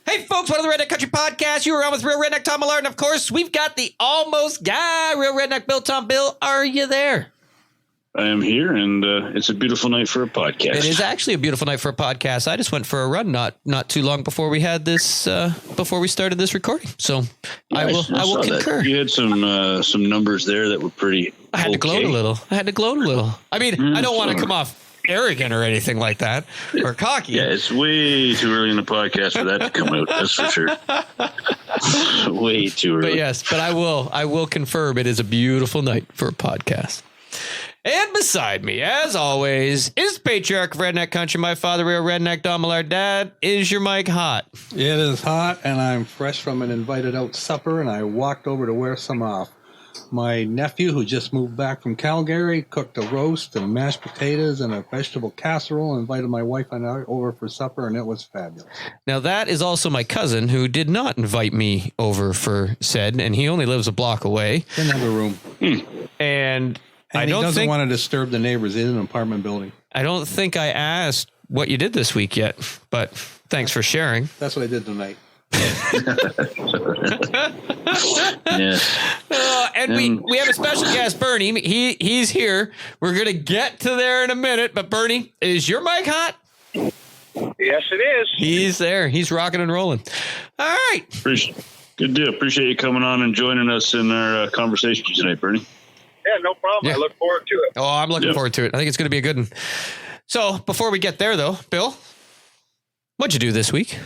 Hey, folks, welcome to the Redneck Country Podcast. You are on with Real Redneck Todd Millard. And, of course, we've got the almost guy, Real Redneck Bill. Tom, Bill, are you there? I am here, and it's a beautiful night for a podcast. It is actually a beautiful night for a podcast. I just went for a run not too long before we had this, before we started this recording. So I will concur. That. You had some numbers there that were pretty I had to gloat a little. I mean, I don't want to come off arrogant or anything like that, or cocky. Yeah, it's way too early in the podcast for that to come out. That's for sure. Way too early. But yes, but I will confirm it is a beautiful night for a podcast. And beside me, as always, is the patriarch of Redneck Country, my father, Real Redneck Don Millard. Dad, is your mic hot? It is hot, and I'm fresh from an invited out supper, and I walked over to wear some off. My nephew, who just moved back from Calgary, cooked a roast and mashed potatoes and a vegetable casserole and invited my wife and I over for supper, and it was fabulous. Now, that is also my cousin, who did not invite me over for said, and he only lives a block away. Didn't have a room. And he doesn't want to disturb the neighbors in an apartment building. I don't think I asked what you did this week yet, but thanks for sharing. That's what I did tonight. And we have a special guest, Bernie. He's here. We're going to get to there in a minute, but Bernie, is your mic hot? Yes, it is. He's there. He's rocking and rolling. All right. Good deal. Appreciate you coming on and joining us in our conversation tonight, Bernie. Yeah, no problem. Yeah. I look forward to it. Oh, I'm looking forward to it. I think it's going to be a good one. So before we get there, though, Bill, what'd you do this week?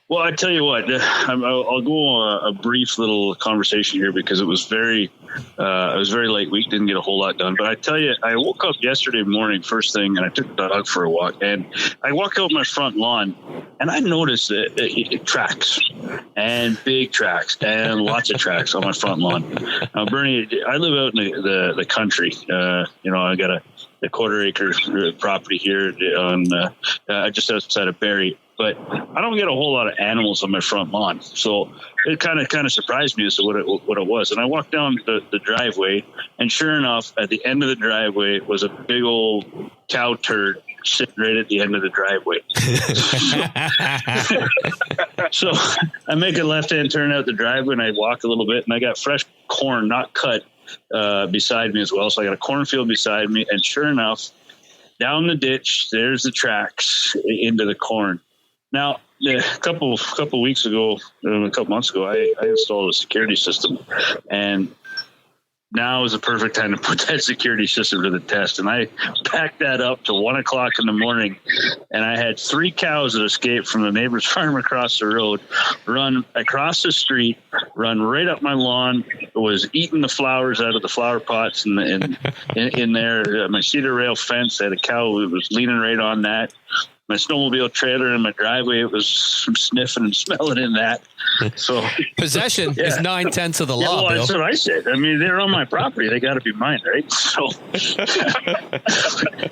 Well, I tell you what, I'll go a brief little conversation here because it was very late week, didn't get a whole lot done. But I tell you, I woke up yesterday morning first thing, and I took the dog for a walk, and I walk out my front lawn, and I noticed that it tracks, and big tracks, and lots of tracks on my front lawn. Now, Bernie, I live out in the country. I got a quarter-acre property here on just outside of Barrie. But I don't get a whole lot of animals on my front lawn, so it kind of surprised me as to what it was. And I walked down the driveway, and sure enough, at the end of the driveway was a big old cow turd sitting right at the end of the driveway. So I make a left-hand turn out the driveway, and I walk a little bit, and I got fresh corn, not cut, beside me as well. So I got a cornfield beside me, and sure enough, down the ditch, there's the tracks into the corn. Now, a couple months ago, I installed a security system, and now is the perfect time to put that security system to the test. And I packed that up to 1 o'clock in the morning, and I had 3 cows that escaped from the neighbor's farm across the road, run across the street, run right up my lawn, was eating the flowers out of the flower pots in there. My cedar rail fence, I had a cow that was leaning right on that. My snowmobile trailer in my driveway, it was sniffing and smelling in that. So possession is 9/10 of the law. Well, Bill. that's what I said. I mean, they're on my property; they got to be mine, right? So, as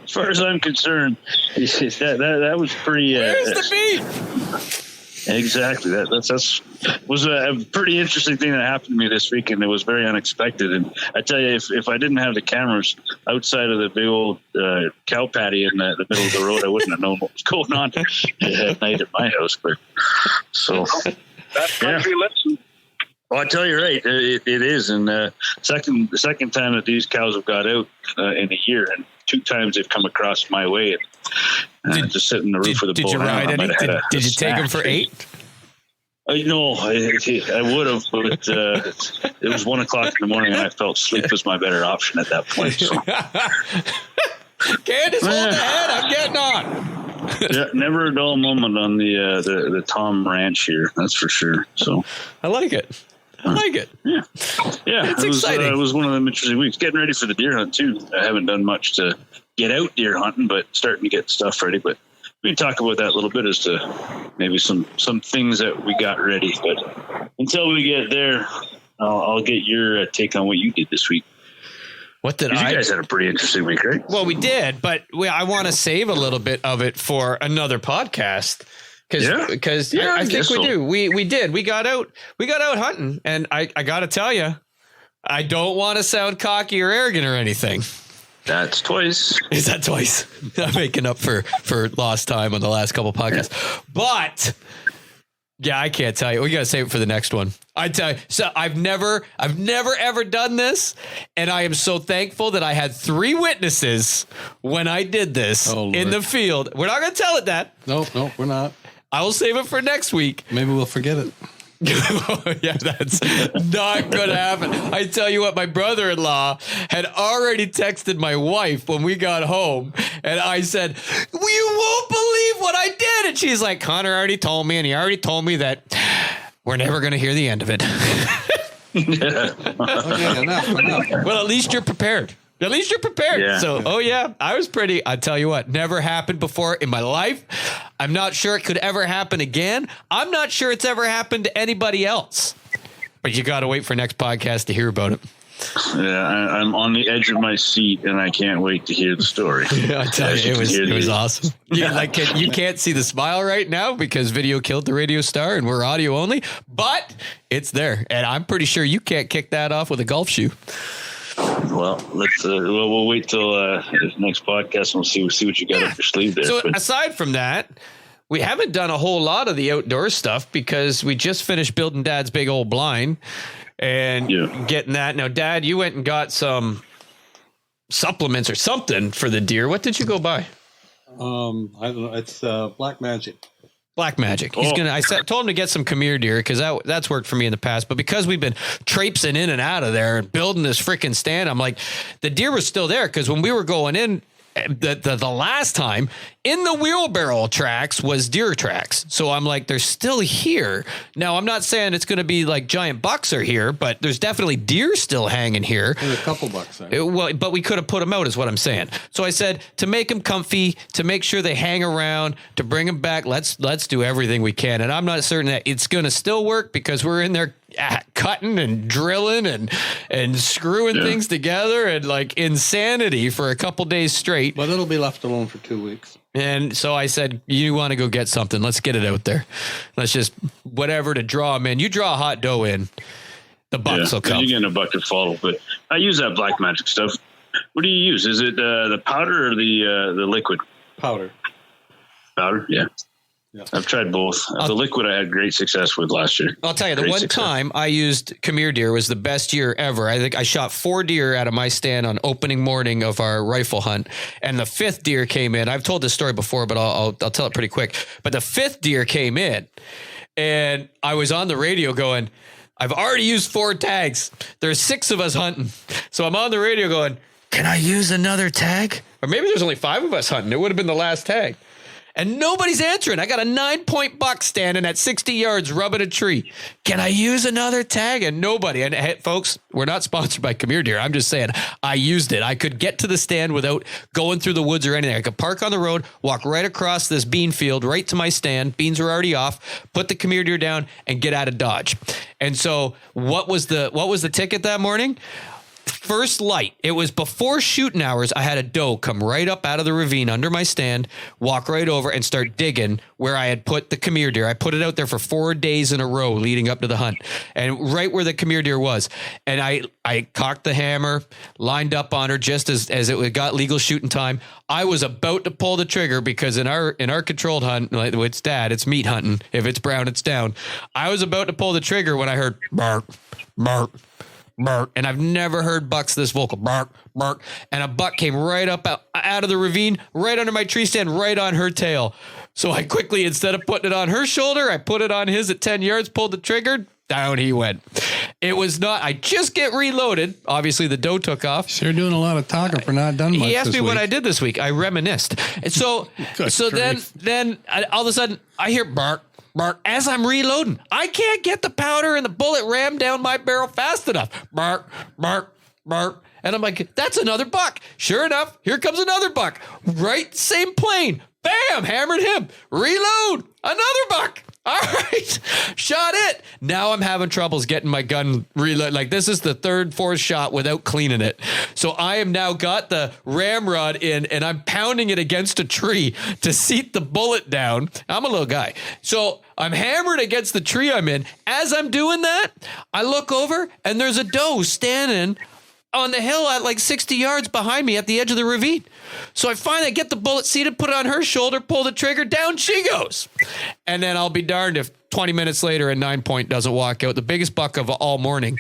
far as I'm concerned, that was pretty. Where's the beef? Exactly. That was a pretty interesting thing that happened to me this weekend. It was very unexpected. And I tell you, if I didn't have the cameras outside of the big old cow patty in the middle of the road, I wouldn't have known what was going on at night at my house. But so that's country listen. Well, I tell you, right, it is. And the second time that these cows have got out in a year, and 2 times they've come across my way. And just sitting in the roof of the boat. Did you ride any? Did you take them for 8? No, I would have, but it was 1 o'clock in the morning, and I felt sleep was my better option at that point. So. Candace, hold the head. I'm getting on. Yeah, never a dull moment on the Thom Ranch here. That's for sure. So I like it. Yeah. It's exciting. It was one of them interesting weeks. Getting ready for the deer hunt too. I haven't done much to get out deer hunting, but starting to get stuff ready. But we can talk about that a little bit as to maybe some things that we got ready. But until we get there, I'll get your take on what you did this week. What did You guys had a pretty interesting week, right? Well, we did, but I want to save a little bit of it for another podcast. Because I think we do. We did. We got out hunting, and I got to tell you, I don't want to sound cocky or arrogant or anything. That's twice. Is that twice? I'm making up for lost time on the last couple podcasts. But Yeah, I can't tell you. We got to save it for the next one. I tell you. So I've never ever done this. And I am so thankful that I had 3 witnesses when I did this in the field. We're not going to tell it that. Nope, we're not. I will save it for next week. Maybe we'll forget it. Yeah, that's not going to happen. I tell you what, my brother-in-law had already texted my wife when we got home, and I said, "You won't believe what I did." And she's like, "Connor already told me, and he already told me that we're never going to hear the end of it." Okay, enough. Well, at least you're prepared. At least you're prepared. Yeah. So, I was pretty, I tell you what, never happened before in my life. I'm not sure it could ever happen again. I'm not sure it's ever happened to anybody else. But you got to wait for next podcast to hear about it. Yeah, I'm on the edge of my seat, and I can't wait to hear the story. I tell you, it was awesome. You can't see the smile right now because video killed the radio star, and we're audio only. But it's there, and I'm pretty sure you can't kick that off with a golf shoe. Well, we'll wait till the next podcast and we'll see what you got up your sleeve there. So aside from that, we haven't done a whole lot of the outdoor stuff because we just finished building Dad's big old blind and getting that. Now, Dad, you went and got some supplements or something for the deer. What did you go buy? I don't know. It's Black Magic. Black Magic. He's told him to get some Khmer deer because that's worked for me in the past. But because we've been traipsing in and out of there and building this freaking stand, I'm like, the deer was still there because when we were going in the last time, in the wheelbarrow tracks was deer tracks. So I'm like, they're still here. Now, I'm not saying it's going to be like giant bucks are here, but there's definitely deer still hanging here. There's a couple bucks there. But we could have put them out is what I'm saying. So I said to make them comfy, to make sure they hang around, to bring them back, let's do everything we can. And I'm not certain that it's going to still work because we're in there cutting and drilling and screwing things together and like insanity for a couple days straight. But it'll be left alone for 2 weeks. And so I said, you want to go get something. Let's get it out there. Let's just whatever to draw them in. You draw a hot dough in, the bucks will come. You're getting a bucket full. But I use that Black Magic stuff. What do you use? Is it the powder or the liquid? Powder. Powder? Yeah. I've tried both. The liquid I had great success with last year. I'll tell you, the one time I used Khmer deer was the best year ever. I think I shot 4 deer out of my stand on opening morning of our rifle hunt. And the 5th deer came in. I've told this story before, but I'll tell it pretty quick. But the 5th deer came in and I was on the radio going, I've already used 4 tags. There's 6 of us hunting. So I'm on the radio going, can I use another tag? Or maybe there's only 5 of us hunting. It would have been the last tag. And nobody's answering. I got a 9-point buck standing at 60 yards rubbing a tree. Can I use another tag? And nobody. And hey, folks, we're not sponsored by Khmer deer. I'm just saying I used it. I could get to the stand without going through the woods or anything. I could park on the road, walk right across this bean field, right to my stand. Beans were already off. Put the Khmer deer down and get out of Dodge. And so what was the ticket that morning? First light. It was before shooting hours. I had a doe come right up out of the ravine under my stand, walk right over and start digging where I had put the Khmer deer. I put it out there for 4 days in a row leading up to the hunt and right where the Khmer deer was. And I cocked the hammer, lined up on her just as it got legal shooting time. I was about to pull the trigger because in our controlled hunt, like it's Dad, it's meat hunting. If it's brown, it's down. I was about to pull the trigger when I heard bark, bark, bark, and I've never heard bucks this vocal. Bark, bark, and a buck came right up out of the ravine, right under my tree stand, right on her tail. So I quickly, instead of putting it on her shoulder, I put it on his at 10 yards, pulled the trigger, down he went. It was not, I just get reloaded. Obviously the doe took off. So you're doing a lot of talking for not done much. He asked me what I did this week. I reminisced. And so then all of a sudden I hear bark, bark as I'm reloading. I can't get the powder and the bullet rammed down my barrel fast enough. Bark, bark, bark. And I'm like, that's another buck. Sure enough, here comes another buck. Right, same plane. Bam, hammered him. Reload, another buck. All right, shot it. Now I'm having troubles getting my gun reload. Like this is the 3rd, 4th shot without cleaning it. So I am now got the ramrod in and I'm pounding it against a tree to seat the bullet down. I'm a little guy. So I'm hammered against the tree I'm in. As I'm doing that, I look over and there's a doe standing on the hill at like 60 yards behind me at the edge of the ravine. So I get the bullet seated, put it on her shoulder, pull the trigger, down she goes. And then I'll be darned if 20 minutes later, a 9-point doesn't walk out. The biggest buck of all morning.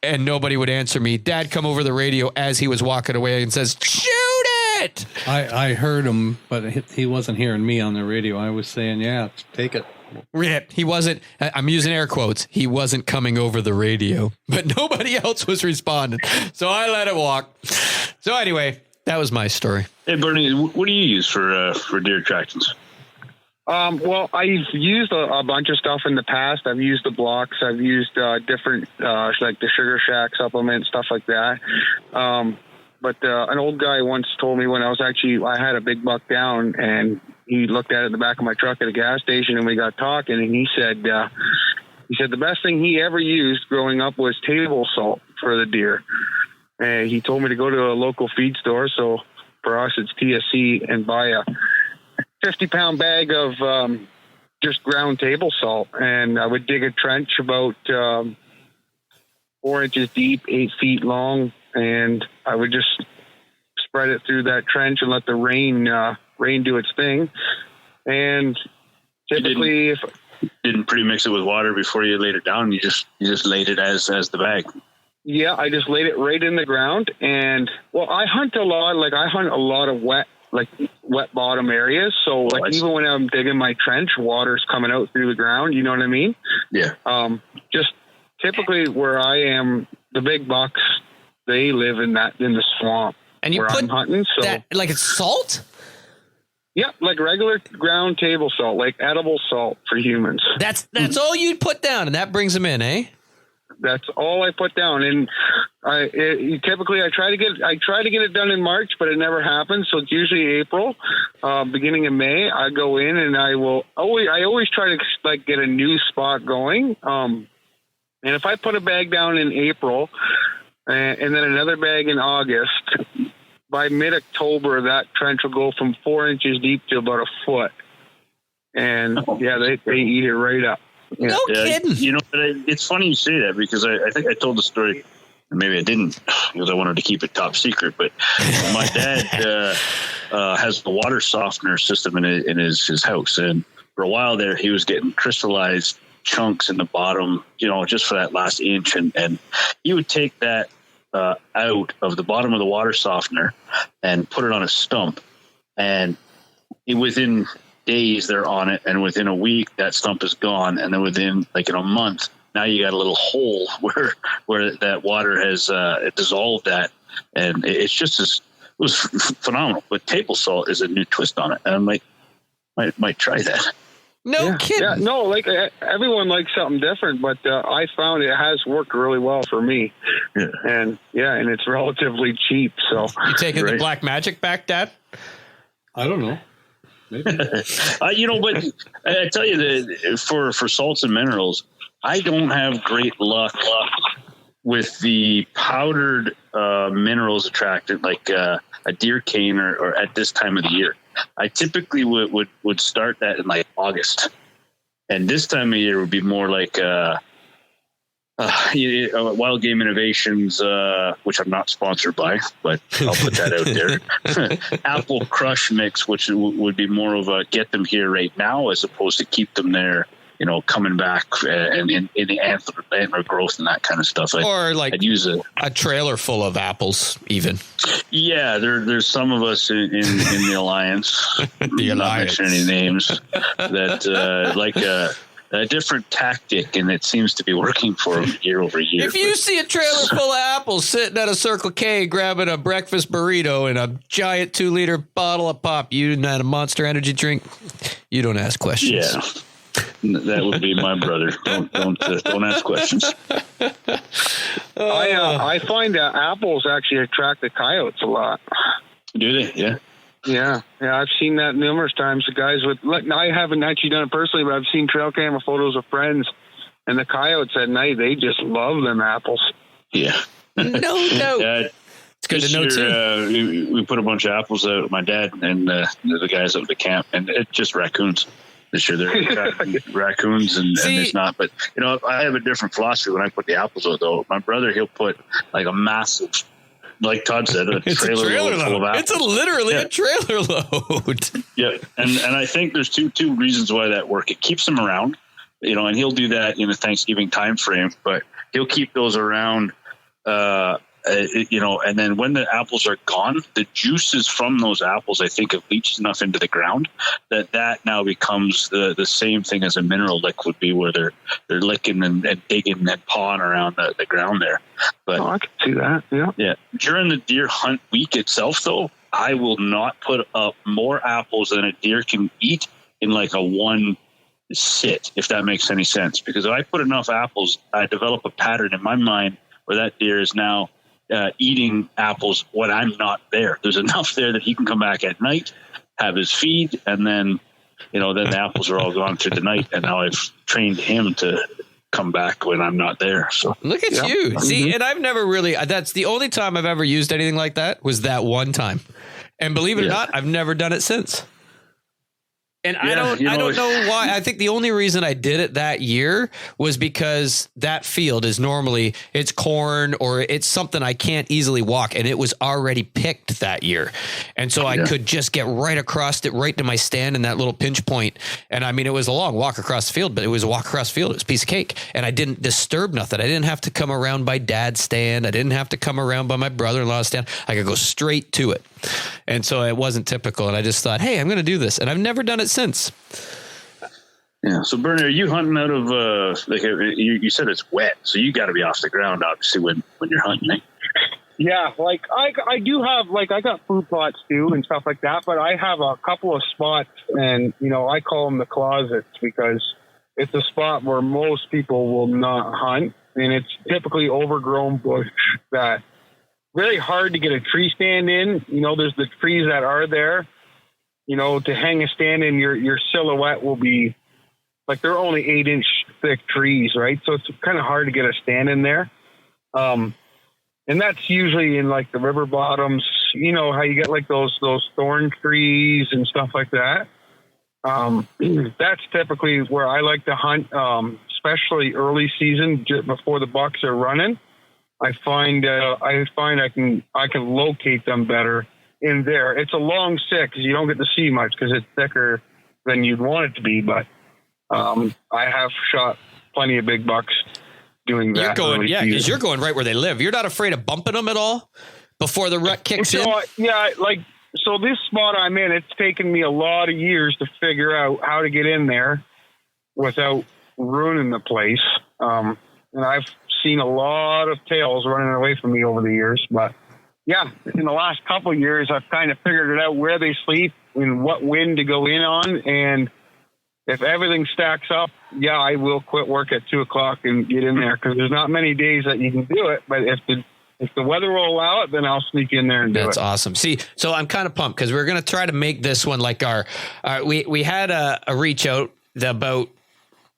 And nobody would answer me. Dad come over the radio as he was walking away and says, shoot it. I heard him, but he wasn't hearing me on the radio. I was saying, yeah, take it. Yeah, he wasn't. I'm using air quotes. He wasn't coming over the radio, but nobody else was responding. So I let it walk. So anyway, that was my story. Hey, Bernie, what do you use for deer attractants? Well, I've used a bunch of stuff in the past. I've used the blocks. I've used different, like the Sugar Shack supplement, stuff like that. But an old guy once told me when I had a big buck down, and he looked at it in the back of my truck at a gas station, and we got talking, and he said the best thing he ever used growing up was table salt for the deer. And he told me to go to a local feed store. So for us, it's TSC, and buy a 50-pound bag of just ground table salt, and I would dig a trench about 4 inches deep, 8 feet long, and I would just spread it through that trench and let the rain do its thing. And typically, if didn't pre-mix it with water before you laid it down, you just laid it as the bag. Yeah, I just laid it right in the ground. And well, I hunt a lot. Like I hunt a lot of wet bottom areas. So even when I'm digging my trench, water's coming out through the ground. You know what I mean? Yeah. Just typically where I am, the big bucks, they live in the swamp. And you where put I'm hunting. So that, like it's salt? Yeah, like regular ground table salt, like edible salt for humans. That's all you'd put down, and that brings them in, eh? That's all I put down, and typically I try to get it done in March, but it never happens. So it's usually April, beginning of May. I go in and I always try to like get a new spot going. And if I put a bag down in April, and then another bag in August, by mid-October that trench will go from 4 inches deep to about a foot, and they eat it right up. Yeah. No kidding. You know, it's funny you say that because I think I told the story, and maybe I didn't because I wanted to keep it top secret. But my dad has the water softener system in his house, and for a while there, he was getting crystallized chunks in the bottom, you know, just for that last inch, and he would take that out of the bottom of the water softener and put it on a stump, and within days they're on it, and within a week that stump is gone, and then within like in a month now you got a little hole where that water has dissolved that, and it's just it was phenomenal. But table salt is a new twist on it, and I might try that. No kidding. Yeah, no, like everyone likes something different, but I found it has worked really well for me. Yeah. And it's relatively cheap. So you taking the black magic back, Dad? I don't know. Maybe. You know, but I tell you that for salts and minerals, I don't have great luck with the powdered minerals attractant like a deer cane or at this time of the year. I typically would start that in like August, and this time of year would be more like Wild Game Innovations, which I'm not sponsored by, but I'll put that out there. Apple Crush Mix, which would be more of a get them here right now as opposed to keep them there, you know, coming back and in the antler growth and that kind of stuff. I'd use a trailer full of apples even. Yeah, there's some of us in the Alliance, the Alliance, not mention any names, that like a different tactic, and it seems to be working for them year over year. If you see a trailer full of apples sitting at a Circle K grabbing a breakfast burrito and a giant 2-liter bottle of pop, you not a Monster Energy drink, you don't ask questions. Yeah. That would be my brother. Don't ask questions. I find that apples actually attract the coyotes a lot. Do they? Yeah. Yeah. I've seen that numerous times. The guys I haven't actually done it personally, but I've seen trail camera photos of friends, and the coyotes at night, they just love them apples. Yeah. No. It's good to know too. We put a bunch of apples out with my dad and the guys out at the camp, and it's just raccoons. This year they're raccoons and it's not. But, you know, I have a different philosophy when I put the apples out, though. My brother, he'll put like a massive, like Todd said, a trailer load full of apples. It's literally a trailer load. Yeah. And I think there's two reasons why that works. It keeps them around. and he'll do that in the Thanksgiving time frame, but he'll keep those around, and then when the apples are gone, the juices from those apples, I think, have leached enough into the ground that now becomes the same thing as a mineral lick would be, where they're licking and digging and pawing around the ground there. But I can see that. Yeah. During the deer hunt week itself, though, I will not put up more apples than a deer can eat in like a one sit, if that makes any sense. Because if I put enough apples, I develop a pattern in my mind where that deer is now eating apples when I'm not there. There's enough there that he can come back at night, have his feed, and then the apples are all gone through the night. And now I've trained him to come back when I'm not there. So look at you. See, and I've never really, that's the only time I've ever used anything like that, was that one time. And believe it or not, I've never done it since. And I don't know why. I think the only reason I did it that year was because that field is normally, it's corn or it's something I can't easily walk, and it was already picked that year. And so I could just get right across it, right to my stand in that little pinch point. And I mean, it was a long walk across the field, but it was a walk across the field. It was a piece of cake. And I didn't disturb nothing. I didn't have to come around by dad's stand. I didn't have to come around by my brother-in-law's stand. I could go straight to it. And so it wasn't typical. And I just thought, hey, I'm going to do this. And I've never done it since. Yeah. So Bernie, are you hunting out of you said it's wet, so you got to be off the ground obviously when you're hunting, eh? Yeah, like I do have, like, I got food plots too and stuff like that, but I have a couple of spots, and I call them the closets because it's a spot where most people will not hunt, and it's typically overgrown bush that really hard to get a tree stand in. There's the trees that are there. To hang a stand in, your silhouette will be like, they're only 8-inch thick trees, right? So it's kind of hard to get a stand in there. And that's usually in like the river bottoms, how you get like those thorn trees and stuff like that. That's typically where I like to hunt, especially early season, just before the bucks are running. I find I can locate them better in there. It's a long stick because you don't get to see much because it's thicker than you'd want it to be. But I have shot plenty of big bucks doing that. Because you're going right where they live. You're not afraid of bumping them at all before the rut kicks in? Yeah, so this spot I'm in, it's taken me a lot of years to figure out how to get in there without ruining the place. And I've seen a lot of tails running away from me over the years, but yeah, in the last couple of years, I've kind of figured it out where they sleep and what wind to go in on. And if everything stacks up, I will quit work at 2:00 and get in there, because there's not many days that you can do it. But if the weather will allow it, then I'll sneak in there and do it. That's awesome. See, so I'm kind of pumped because we're going to try to make this one like we had a reach out about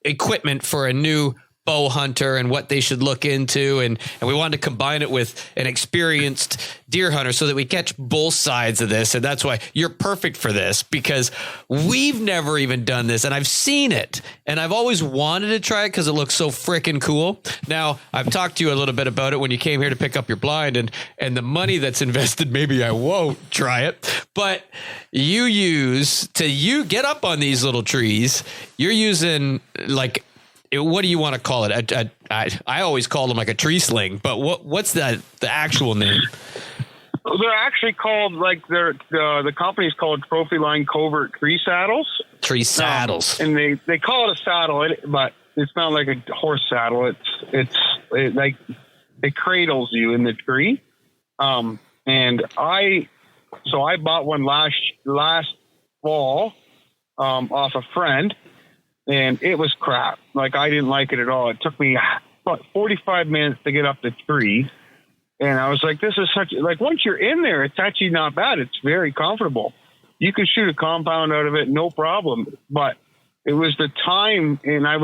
equipment for a new bow hunter and what they should look into. And we wanted to combine it with an experienced deer hunter so that we catch both sides of this. And that's why you're perfect for this, because we've never even done this, and I've seen it and I've always wanted to try it because it looks so freaking cool. Now, I've talked to you a little bit about it when you came here to pick up your blind, and the money that's invested, maybe I won't try it, but you get up on these little trees, you're using like, what do you want to call it? I always call them like a tree sling, but what's the actual name? They're actually called, like, the company's called Trophy Line Covert Tree Saddles. Tree saddles. And they call it a saddle, but it's not like a horse saddle. It cradles you in the tree. And I bought one last fall off a friend. And it was crap. Like, I didn't like it at all. It took me about 45 minutes to get up the tree. And I was like, this is once you're in there, it's actually not bad. It's very comfortable. You can shoot a compound out of it, no problem. But it was the time, and I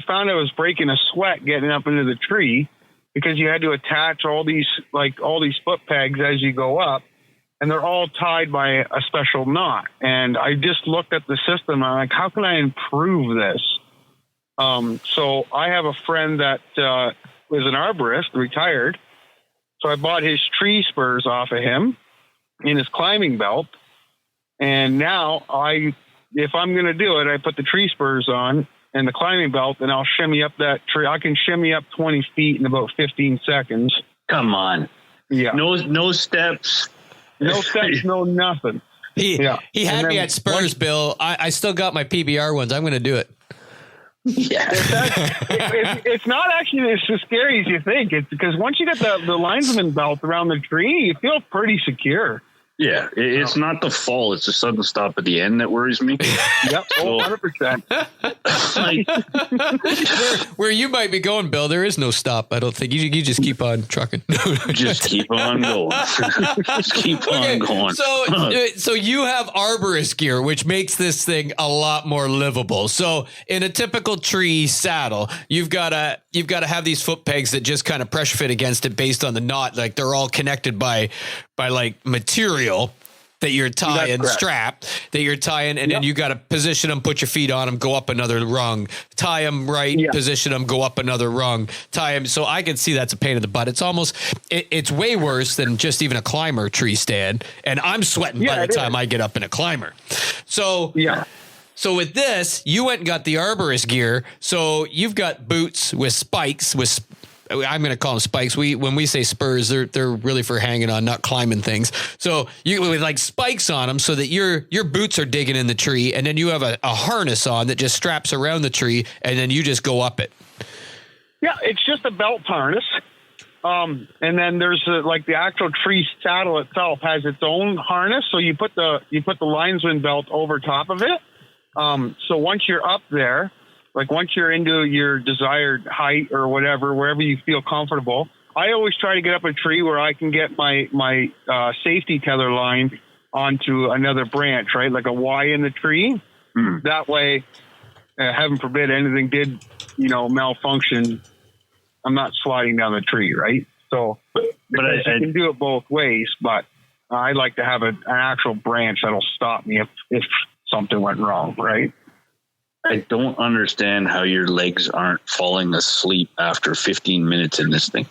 found I was breaking a sweat getting up into the tree, because you had to attach all these foot pegs as you go up. And they're all tied by a special knot. And I just looked at the system. And I'm like, how can I improve this? So I have a friend that was an arborist, retired. So I bought his tree spurs off of him in his climbing belt. And now if I'm going to do it, I put the tree spurs on and the climbing belt, and I'll shimmy up that tree. I can shimmy up 20 feet in about 15 seconds. Come on. Yeah. No steps. No steps, no nothing. He had me at Spurs, Bill. I still got my PBR ones. I'm going to do it. Yeah. It's not actually as scary as you think. It's because once you get the linesman belt around the tree, you feel pretty secure. Yeah, it's not the fall. It's the sudden stop at the end that worries me. Yep, 100%. Where you might be going, Bill, there is no stop. I don't think. You just keep on trucking. Just keep on going. Just keep on going. So you have arborist gear, which makes this thing a lot more livable. So in a typical tree saddle, you've got to have these foot pegs that just kind of pressure fit against it based on the knot. Like they're all connected by like material that you're tying, strap that you're tying, and then you got to position them, put your feet on them, go up another rung, tie them right, position them, go up another rung, tie them. So I can see that's a pain in the butt. It's almost, it's way worse than just even a climber tree stand. And I'm sweating by the time I get up in a climber. So, So with this, you went and got the arborist gear. So you've got boots with spikes, I'm going to call them spikes. When we say spurs, they're really for hanging on, not climbing things. So you with like spikes on them so that your boots are digging in the tree, and then you have a harness on that just straps around the tree, and then you just go up it. Yeah, it's just a belt harness. And then there's like the actual tree saddle itself has its own harness. So you put the linesman belt over top of it. So once you're up there, like once you're into your desired height or whatever, wherever you feel comfortable, I always try to get up a tree where I can get my safety tether line onto another branch, right? Like a Y in the tree. Mm. That way, heaven forbid anything did, malfunction, I'm not sliding down the tree, right? So, but you can do it both ways, but I like to have an actual branch that'll stop me if something went wrong, right? I don't understand how your legs aren't falling asleep after 15 minutes in this thing.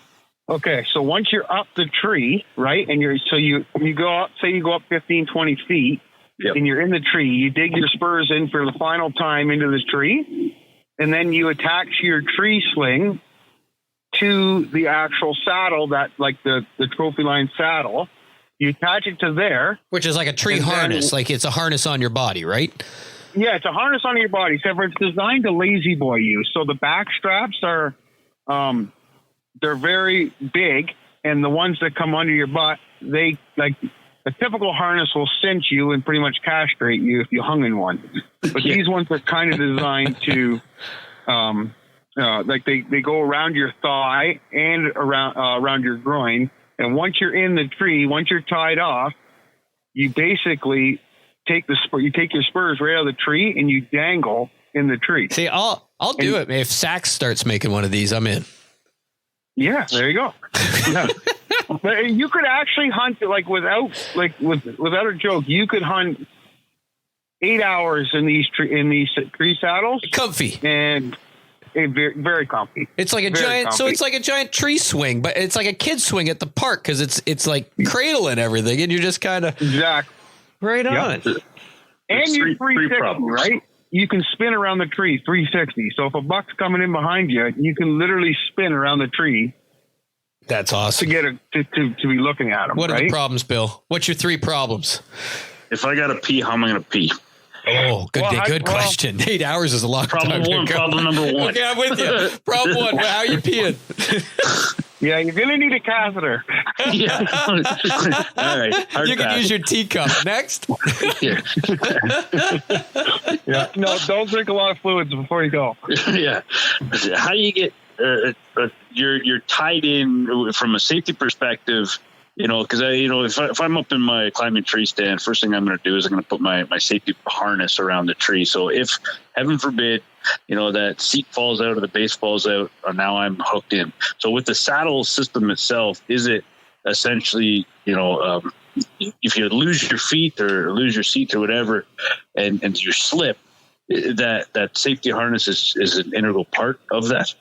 Okay, so once you're up the tree, right, and you go up, say you go up 15, 20 feet, and you're in the tree, you dig your spurs in for the final time into the tree, and then you attach your tree sling to the actual saddle, that like the trophy line saddle. You attach it to there. Which is like a tree harness, like it's a harness on your body, right? Yeah, it's a harness on your body, except for it's designed to lazy boy you. So the back straps are, they're very big, and the ones that come under your butt, they like a typical harness will cinch you and pretty much castrate you if you hung in one. But these ones are kind of designed to, like they go around your thigh and around your groin. And once you're in the tree, once you're tied off, you basically take your spurs right out of the tree and you dangle in the tree. See, I'll do it. If Saks starts making one of these, I'm in. Yeah, there you go. Yeah. But you could actually hunt without a joke. You could hunt 8 hours in these tree saddles, comfy and very, very comfy. It's like a giant. Comfy. So it's like a giant tree swing, but it's like a kid swing at the park because it's like cradle and everything, and you're just kind of exactly. Right on. Yep. And you're 360, right? You can spin around the tree 360. So if a buck's coming in behind you, you can literally spin around the tree. That's awesome. To get to be looking at them. What are the problems, Bill? What's your 3 problems? If I got to pee, how am I going to pee? Oh, good question. 8 hours is a long time. Problem number 1. Okay, I'm with you. Problem 1. How are you peeing? Yeah, you're going to need a catheter. Yeah. All right. You can use your teacup. Next. Yeah. Yeah. No, don't drink a lot of fluids before you go. Yeah. How do you get you're tied in from a safety perspective, because if I'm up in my climbing tree stand, first thing I'm going to do is I'm going to put my safety harness around the tree. So if heaven forbid, that seat falls out or the base falls out, now I'm hooked in. So with the saddle system itself, is it essentially, if you lose your feet or lose your seat or whatever, and you slip, that safety harness is an integral part of that?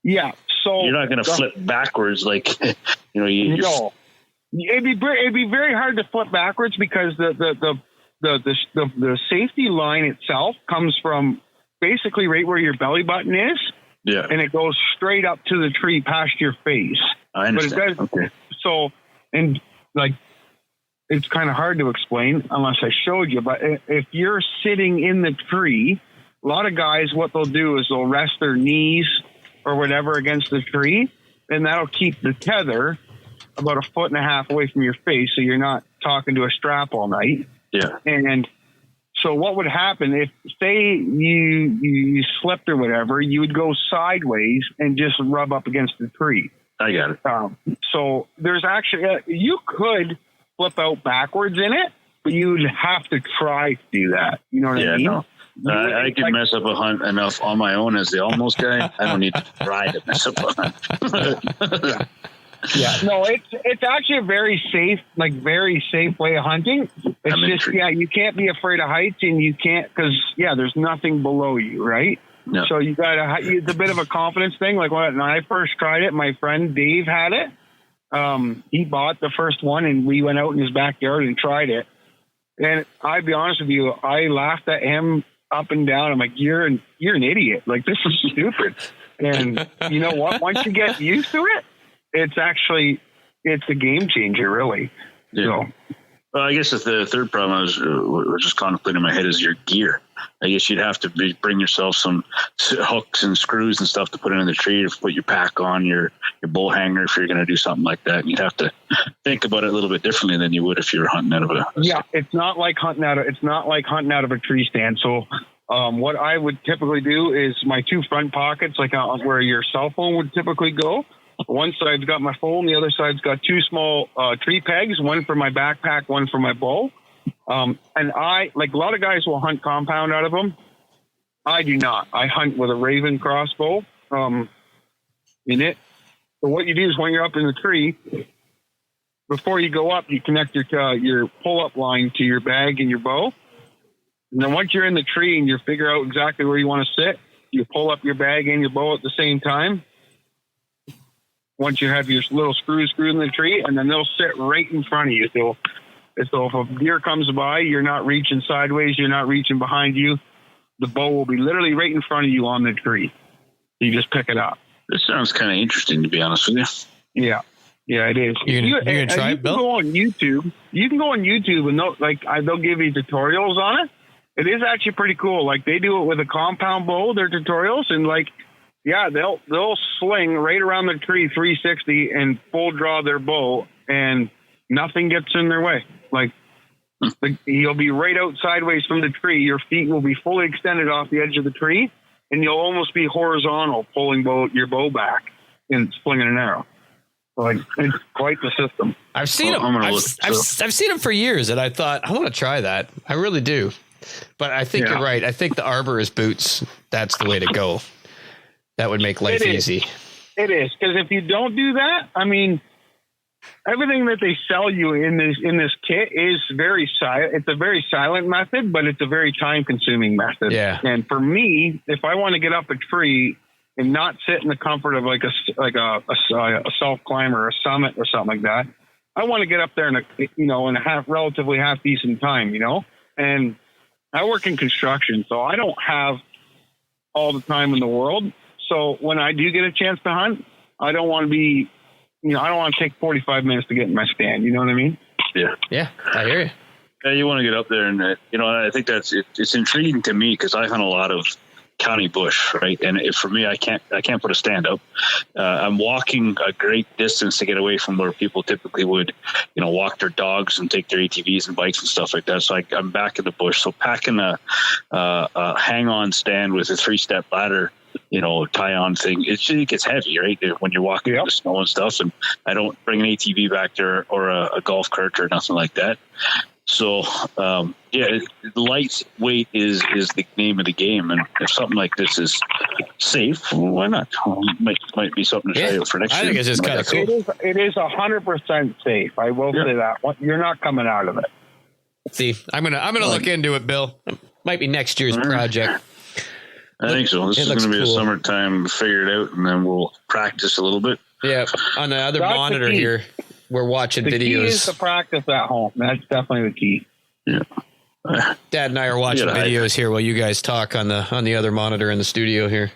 Yeah. So you're not going to flip backwards like, No. It'd be very hard to flip backwards because the safety line itself comes from basically right where your belly button is. Yeah. And it goes straight up to the tree past your face. I understand. But it does, okay. So, and like, it's kind of hard to explain unless I showed you, but if you're sitting in the tree, a lot of guys, what they'll do is they'll rest their knees or whatever against the tree, and that'll keep the tether about 1.5 feet away from your face, so you're not talking to a strap all night. Yeah. And so what would happen if, say, you slipped or whatever, you would go sideways and just rub up against the tree. I got it. So there's actually, you could flip out backwards in it, but you'd have to try to do that. You know what I mean? No. I could mess up a hunt enough on my own as the almost guy. I don't need to try to mess up a hunt. Yeah. No, it's actually a very safe way of hunting. It's just, you can't be afraid of heights, and you can't, because, there's nothing below you, right? No. So it's a bit of a confidence thing. Like when I first tried it, my friend Dave had it. He bought the first one, and we went out in his backyard and tried it. And I'll be honest with you, I laughed at him up and down. I'm like, you're an idiot. Like, this is stupid. And you know what? Once you get used to it, it's a game changer, really. Yeah. So, well, I guess the third problem I was just contemplating in my head is your gear. I guess you'd have to bring yourself some hooks and screws and stuff to put in the tree, to put your pack on, your bow hanger if you're going to do something like that. And you'd have to think about it a little bit differently than you would if you were hunting out of a. Yeah, it's not like hunting out of a tree stand. So what I would typically do is my two front pockets, like where your cell phone would typically go. One side's got my phone, the other side's got two small tree pegs, one for my backpack, one for my bow. And I, like a lot of guys will hunt compound out of them. I do not. I hunt with a Raven crossbow in it. So what you do is when you're up in the tree, before you go up, you connect your pull-up line to your bag and your bow. And then once you're in the tree and you figure out exactly where you want to sit, you pull up your bag and your bow at the same time. Once you have your little screws screwed in the tree, and then they'll sit right in front of you. So if a deer comes by, you're not reaching sideways, you're not reaching behind you. The bow will be literally right in front of you on the tree. You just pick it up. This sounds kind of interesting, to be honest with you. Yeah. Yeah, it is. You gonna try it, Bill? You can go on YouTube. You can go on YouTube, and they'll give you tutorials on it. It is actually pretty cool. Like, they do it with a compound bow, their tutorials, and they'll sling right around the tree 360 and full draw their bow, and nothing gets in their way. Like, you'll be right out sideways from the tree. Your feet will be fully extended off the edge of the tree, and you'll almost be horizontal, pulling your bow back and slinging an arrow. Like, it's quite the system. I've seen them. I've seen them for years, and I thought, I want to try that. I really do. But I think you're right. I think the arborist boots, that's the way to go. That would make life easy. It is, because if you don't do that, I mean, everything that they sell you in this kit is very silent. It's a very silent method, but it's a very time-consuming method. Yeah. And for me, if I want to get up a tree and not sit in the comfort of like a self climb or a summit or something like that, I want to get up there in a relatively half decent time, And I work in construction, so I don't have all the time in the world. So when I do get a chance to hunt, I don't want to be, I don't want to take 45 minutes to get in my stand. You know what I mean? Yeah. Yeah, I hear you. Yeah, you want to get up there, and I think it's intriguing to me because I hunt a lot of county bush, right? And for me, I can't put a stand up. I'm walking a great distance to get away from where people typically would, walk their dogs and take their ATVs and bikes and stuff like that. So I'm back in the bush. So packing a hang-on stand with a 3-step ladder, tie-on thing, it gets heavy, right? When you're walking in the snow and stuff. And I don't bring an ATV back there or a golf cart or nothing like that. So, lightweight is the name of the game. And if something like this is safe, well, why not? Might be something to try out for next year. I think it's just kind of cool. It is 100% safe. I will say that. You're not coming out of it. See, I'm gonna look into it, Bill. Might be next year's project. I think so. This is going to be a summertime, figure it out, and then we'll practice a little bit. Yeah, on the other monitor here, we're watching videos. The key is to practice at home. That's definitely the key. Yeah. Dad and I are watching videos here while you guys talk on the other monitor in the studio here.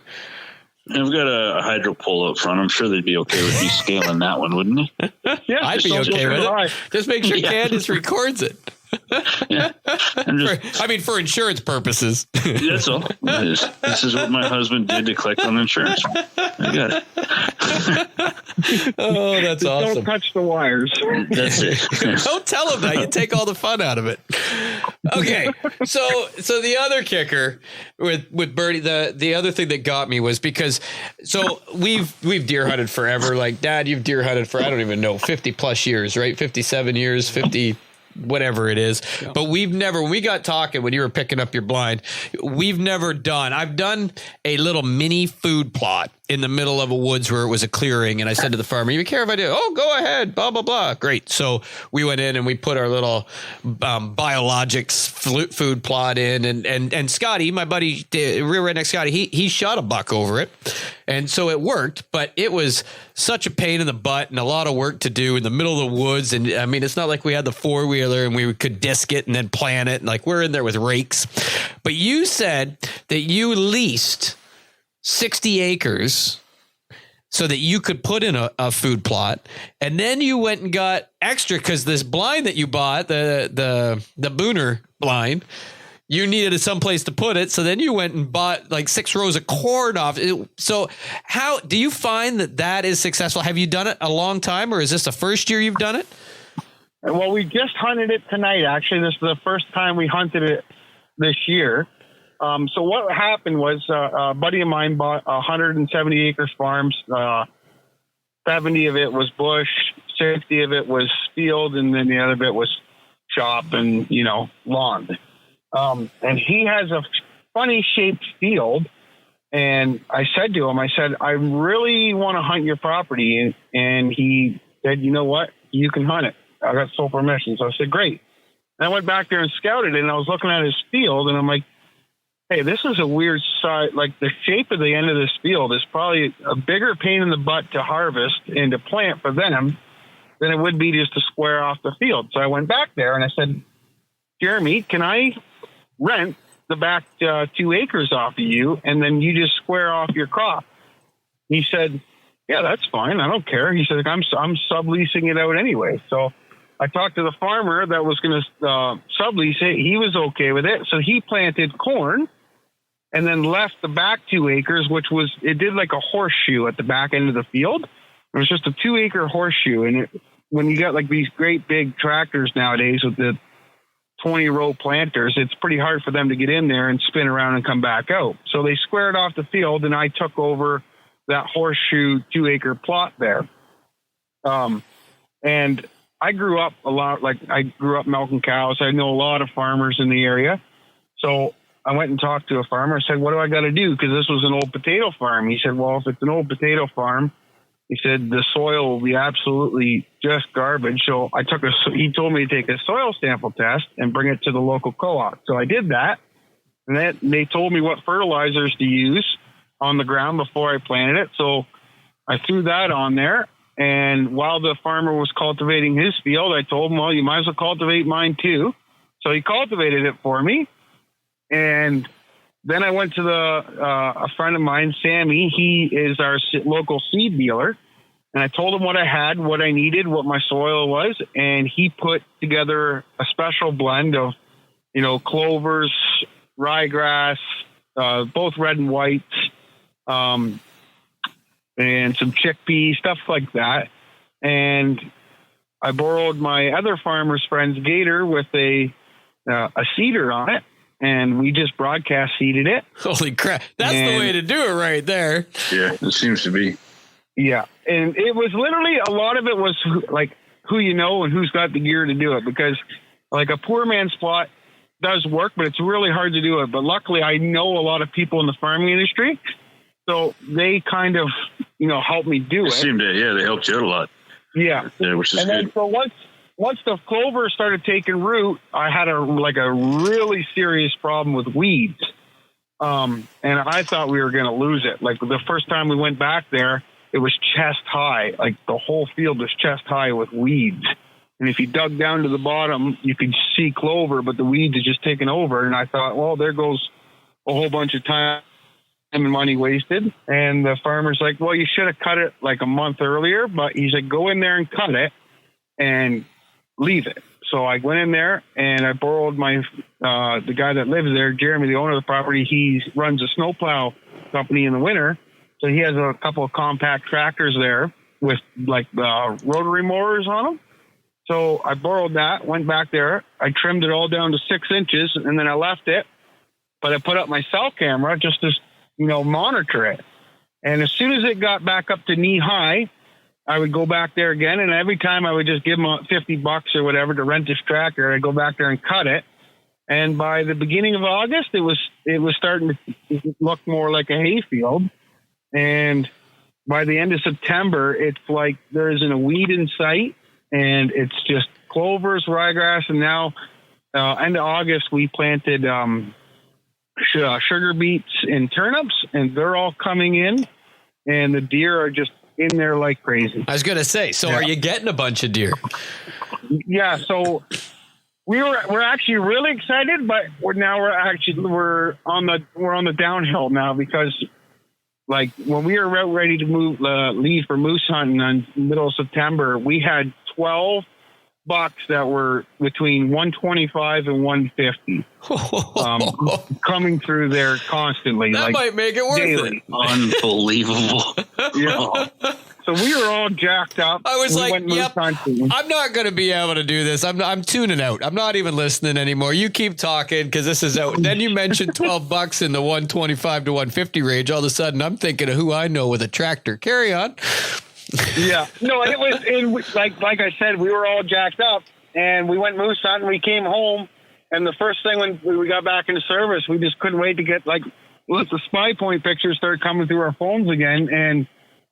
I've got a hydro pole up front. I'm sure they'd be okay with me scaling that one, wouldn't they? Yeah, I'd be okay with it. Just make sure Candace records it. Yeah. For insurance purposes. That's all. This is what my husband did to collect on insurance. I got it. Oh, that's awesome. Don't touch the wires. That's it. Don't tell him that. You take all the fun out of it. Okay. So the other kicker with Bernie, the other thing that got me was because we've deer hunted forever. Like, Dad, you've deer hunted for, I don't even know, 50 plus years, right? 57 years, 50 whatever it is. Yeah. But when we got talking, when you were picking up your blind, I've done a little mini food plot in the middle of a woods where it was a clearing. And I said to the farmer, you care if I do? Oh, go ahead. Blah, blah, blah. Great. So we went in and we put our little biologics food plot in. And Scotty, my buddy, Real Redneck Scotty, he shot a buck over it. And so it worked, but it was such a pain in the butt and a lot of work to do in the middle of the woods. And I mean, it's not like we had the 4-wheeler and we could disc it and then plant it. And like, we're in there with rakes. But you said that you leased 60 acres so that you could put in a food plot. And then you went and got extra because this blind that you bought, the Booner blind, you needed some place to put it. So then you went and bought like 6 rows of corn off. So how do you find that is successful? Have you done it a long time, or is this the first year you've done it? Well, we just hunted it tonight. Actually, this is the first time we hunted it this year. So what happened was a buddy of mine bought 170 acres farms. 70 of it was bush, 60 of it was field, and then the other bit was shop and, lawn. And he has a funny shaped field. And I said to him, I really want to hunt your property. And he said, you know what? You can hunt it. I got sole permission. So I said, great. And I went back there and scouted it, and I was looking at his field, and I'm like, hey, this is a weird size. Like, the shape of the end of this field is probably a bigger pain in the butt to harvest and to plant for them than it would be just to square off the field. So I went back there and I said, Jeremy, can I rent the back 2 acres off of you, and then you just square off your crop? He said, yeah, that's fine. I don't care. He said, I'm subleasing it out anyway. So I talked to the farmer that was going to sublease it. He was okay with it. So he planted corn and then left the back 2 acres, it did like a horseshoe at the back end of the field. It was just a 2-acre horseshoe. And when you got like these great big tractors nowadays with the 20-row planters, it's pretty hard for them to get in there and spin around and come back out. So they squared off the field, and I took over that horseshoe 2-acre plot there. And I grew up milking cows. I know a lot of farmers in the area. So I went and talked to a farmer. I said, what do I got to do? Because this was an old potato farm. He said, well, if it's an old potato farm, he said, the soil will be absolutely just garbage. So he told me to take a soil sample test and bring it to the local co-op. So I did that. And then they told me what fertilizers to use on the ground before I planted it. So I threw that on there. And while the farmer was cultivating his field, I told him, well, you might as well cultivate mine too. So he cultivated it for me. And then I went to a friend of mine, Sammy. He is our local seed dealer. And I told him what I had, what I needed, what my soil was. And he put together a special blend of, clovers, ryegrass, both red and white, and some chickpea, stuff like that. And I borrowed my other farmer's friend's gator with a seeder on it, and we just broadcast seeded it. Holy crap. That's the way to do it right there. Yeah, it seems to be. Yeah. And it was literally, a lot of it was like who you know and who's got the gear to do it, because like a poor man's plot does work, but it's really hard to do it. But luckily I know a lot of people in the farming industry, so they kind of, helped me do it. They helped you out a lot. Yeah. Which is good. Then so once the clover started taking root, I had a really serious problem with weeds. And I thought we were going to lose it. Like the first time we went back there, it was chest high. Like the whole field was chest high with weeds. And if you dug down to the bottom, you could see clover, but the weeds had just taken over. And I thought, well, there goes a whole bunch of time and money wasted. And the farmer's like, well, you should have cut it like a month earlier. But he said, go in there and cut it and leave it. So I went in there and I borrowed my the guy that lives there, Jeremy, the owner of the property. He runs a snowplow company in the winter. So he has a couple of compact tractors there with like rotary mowers on them. So I borrowed that, went back there. I trimmed it all down to 6 inches, and then I left it. But I put up my cell camera just to, monitor it. And as soon as it got back up to knee high, I would go back there again. And every time I would just give them $50 or whatever to rent this tractor. I'd go back there and cut it. And by the beginning of August, it was starting to look more like a hayfield. And by the end of September, it's like there isn't a weed in sight. And it's just clovers, ryegrass, and now end of August we planted sugar beets and turnips, and they're all coming in, and the deer are just in there like crazy. I was gonna say, so are you getting a bunch of deer? Yeah, so we're actually really excited, but we're on the downhill now because. Like when we were ready to leave for moose hunting in middle of September, we had 12 bucks that were between 125 and 150 coming through there constantly. That might make it worth daily. it. Unbelievable. Yeah. So we were all jacked up. I was like, yep, I'm not going to be able to do this. I'm tuning out. I'm not even listening anymore. You keep talking because this is out. Then you mentioned $12 in the 125 to 150 range. All of a sudden, I'm thinking of who I know with a tractor. Carry on. Yeah. No, it was like I said, we were all jacked up and we went moose hunting. We came home and the first thing when we got back into service, we just couldn't wait to get let the spy point pictures start coming through our phones again. And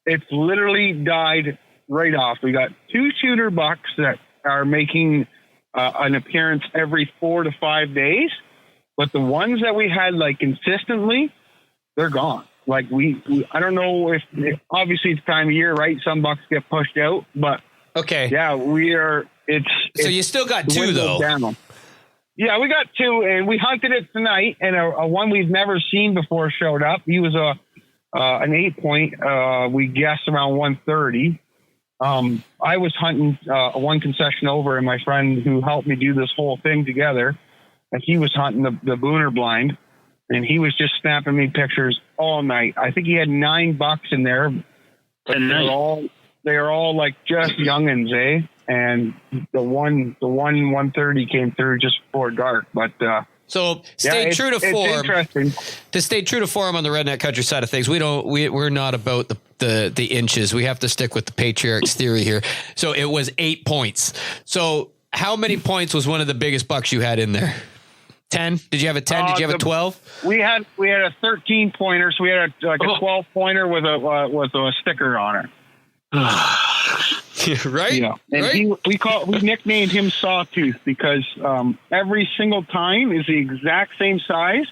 it's literally died right off. We got 2 shooter bucks that are making an appearance every 4 to 5 days, but the ones that we had consistently, they're gone. Like we I don't know if obviously it's time of year, right? Some bucks get pushed out, but okay, yeah, we are. So you still got 2 though. Down. Yeah, we got 2, and we hunted it tonight, and a one we've never seen before showed up. He was an 8-point, we guessed around 130. I was hunting one concession over, and my friend who helped me do this whole thing together, and he was hunting the booner blind, and he was just snapping me pictures all night. I think he had 9 bucks in there, but they're all like just youngins, eh? And the 130 came through just before dark, but so stay true to form. To stay true to form on the redneck country side of things, we're not about the inches. We have to stick with the patriarch's theory here. So it was 8 points. So how many points was one of the biggest bucks you had in there? 10? Did you have a 10? Did you have a 12? We had a 13 pointer. So we had a 12 pointer with a sticker on it. Right? Yeah. And right? we nicknamed him Sawtooth because every single time is the exact same size.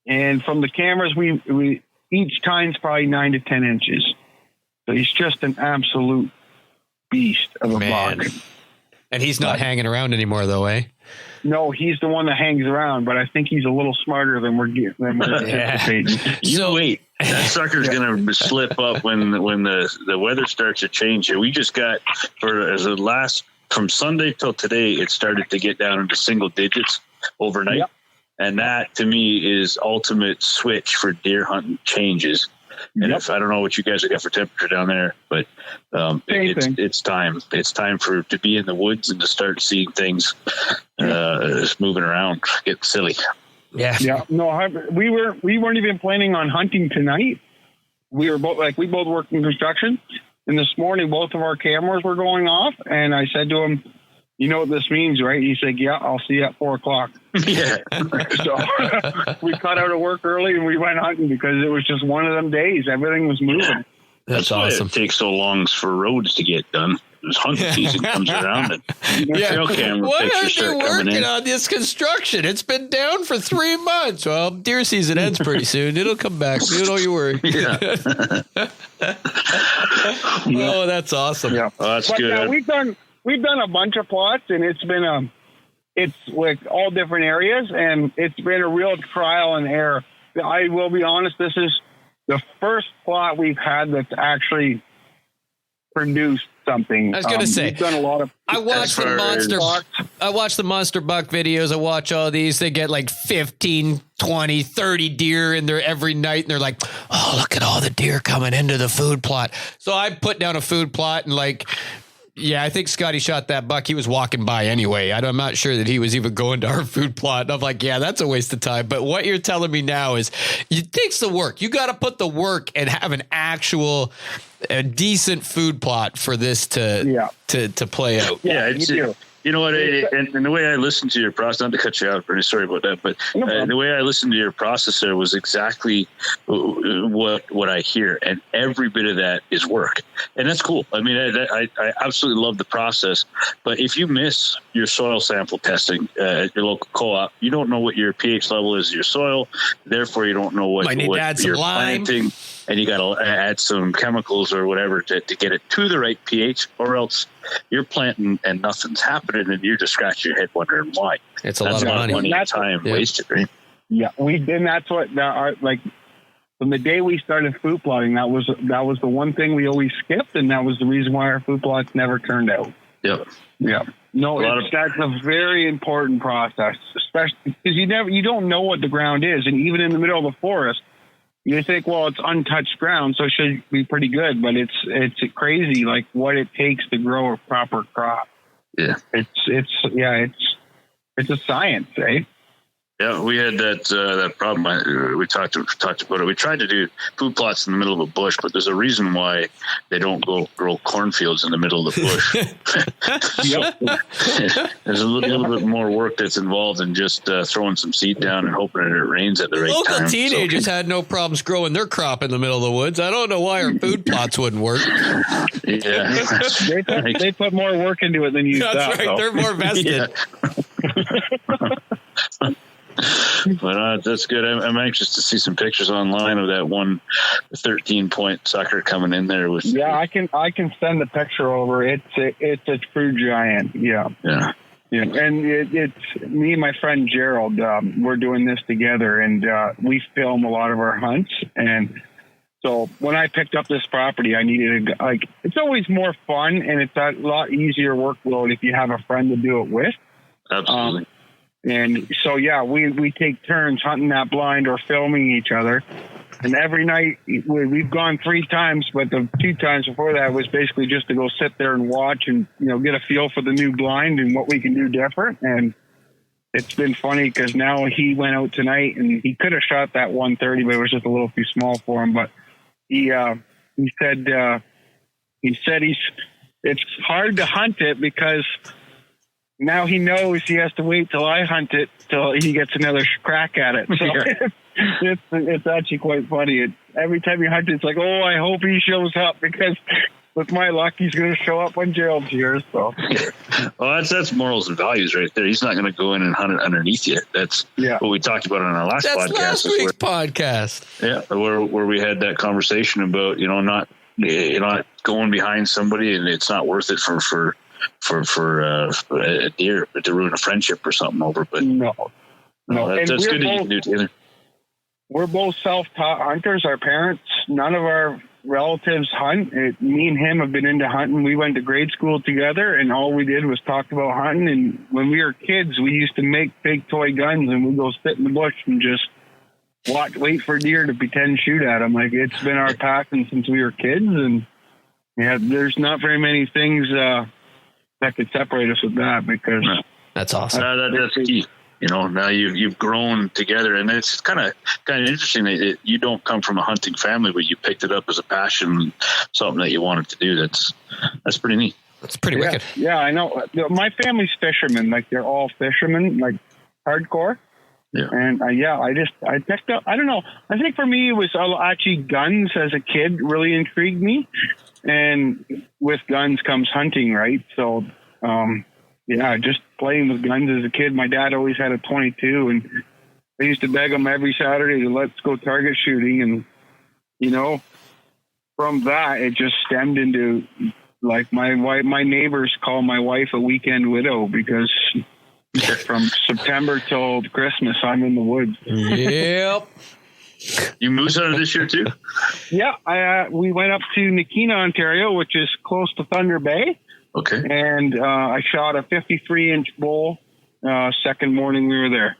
And from the cameras, we each time's probably 9 to 10 inches. So he's just an absolute beast of a buck. And he's not hanging around anymore though, eh? No, he's the one that hangs around, but I think he's a little smarter than we're anticipating. You wait. That sucker's going to slip up when the weather starts to change here. We just got from Sunday till today, it started to get down into single digits overnight. Yep. And that to me is ultimate switch for deer hunting changes. And if I don't know what you guys have got for temperature down there, but it's time. It's time to be in the woods and to start seeing things moving around, getting silly. Yeah. Yeah. No, we weren't even planning on hunting tonight. We both work in construction, and this morning both of our cameras were going off, and I said to him, "You know what this means, right?" He said, "Yeah, I'll see you at 4:00. Yeah. So we cut out of work early and we went hunting because it was just one of them days. Everything was moving. Yeah. That's awesome. Why it takes so long for roads to get done. As hunting season comes around, and what are you working on this construction? It's been down for 3 months. Well, deer season ends pretty soon. It'll come back. Don't you worry. Yeah. Oh, that's awesome. Yeah, that's good. we've done a bunch of plots, and it's like all different areas, and it's been a real trial and error. I will be honest, this is the first plot we've had that's actually produced something. I was going to say, we've done a lot of. I watch the monster buck videos. I watch all these. They get like 15, 20, 30 deer in there every night. And they're like, oh, look at all the deer coming into the food plot. So I put down a food plot and like, yeah, I think Scotty shot that buck. He was walking by anyway. I'm not sure that he was even going to our food plot. And I'm like, yeah, that's a waste of time. But what you're telling me now is it takes the work. You got to put the work and have an actual a decent food plot for this to play out. Yeah, you know what? And the way I listened to your process, not to cut you out, Bernie, sorry about that, but the way I listened to your process there was exactly what I hear, and every bit of that is work, and that's cool. I mean, I absolutely love the process, but if you miss your soil sample testing at your local co-op, you don't know what your pH level is in your soil, therefore you don't know what you're planting. And you got to add some chemicals or whatever to get it to the right pH, or else you're planting and nothing's happening, and you're just scratching your head wondering why. It's a lot of money and time wasted, right? Yeah, and that's what like from the day we started food plotting, that was the one thing we always skipped, and that was the reason why our food plots never turned out. Yep. Yeah. No, that's a very important process, especially because you don't know what the ground is, and even in the middle of the forest. You think, well, it's untouched ground, so it should be pretty good, but it's crazy, like what it takes to grow a proper crop. Yeah, it's a science, eh? Yeah, we had that problem. We talked about it. We tried to do food plots in the middle of a bush, but there's a reason why they don't grow cornfields in the middle of the bush. There's a little bit more work that's involved in just throwing some seed down and hoping that it rains at the right time. Local teenagers had no problems growing their crop in the middle of the woods. I don't know why our food plots wouldn't work. Yeah, they put more work into it than you. That's right. They're more vested. But that's good. I'm anxious to see some pictures online of that one 13-point sucker coming in there with. Yeah, I can send the picture over. It's a true giant. Yeah. And it's me and my friend Gerald. We're doing this together, and we film a lot of our hunts. And so when I picked up this property, I needed it's always more fun, and it's a lot easier workload if you have a friend to do it with. Absolutely. And so, we take turns hunting that blind or filming each other. And every night we've gone 3 times, but the 2 times before that was basically just to go sit there and watch and, get a feel for the new blind and what we can do different. And it's been funny because now he went out tonight and he could have shot that 130, but it was just a little too small for him. But he said it's hard to hunt it because now he knows he has to wait till I hunt it till he gets another crack at it. So it's actually quite funny. Every time you hunt it, it's like, oh, I hope he shows up because with my luck, he's going to show up when Gerald's here. So, well, that's morals and values right there. He's not going to go in and hunt it underneath you. That's what we talked about on our last podcast. That's last week's podcast. Yeah, where we had that conversation about not going behind somebody, and it's not worth it for a deer to ruin a friendship or something over. But no, that's good that you can do together. We're both self-taught hunters. Our parents, none of our relatives hunt. Me and him have been into hunting. We went to grade school together, and all we did was talk about hunting. And when we were kids, we used to make big toy guns, and we'd go sit in the bush and just wait for deer to pretend shoot at them. Like, it's been our passion since we were kids, and there's not very many things that could separate us with that, because that's awesome. That's key. Now you've grown together, and it's kind of interesting that you don't come from a hunting family, but you picked it up as a passion, something that you wanted to do. That's pretty neat. That's pretty wicked. Yeah, I know. My family's fishermen. Like, they're all fishermen, like hardcore. Yeah. And I picked up. I don't know. I think for me it was actually guns as a kid really intrigued me, and with guns comes hunting, right? So. Just playing with guns as a kid. My dad always had a 22, and I used to beg him every Saturday to let's go target shooting. And, from that, it just stemmed into Like my neighbors call my wife a weekend widow because from September till Christmas, I'm in the woods. Yep. You moose hunted this year too? Yeah, we went up to Nakina, Ontario, which is close to Thunder Bay. Okay. And I shot a 53-inch bull. Second morning we were there.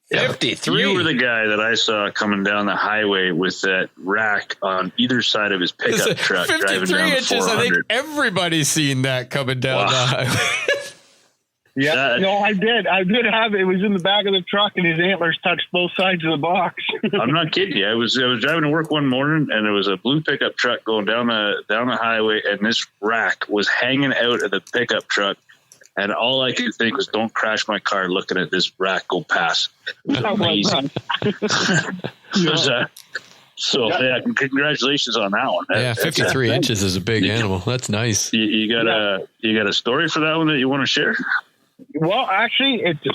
53. You were the guy that I saw coming down the highway with that rack on either side of his pickup truck. 53 inches. I think everybody's seen that coming down the highway. Yeah, no, I did have it. It was in the back of the truck, and his antlers touched both sides of the box. I'm not kidding you. I was driving to work one morning, and there was a blue pickup truck going down the highway, and this rack was hanging out of the pickup truck, and all I could think was, "Don't crash my car!" Looking at this rack go past. It was amazing. So congratulations on that one. Yeah, 53 inches is a big animal. That's nice. You got a story for that one that you want to share? Well, actually, it's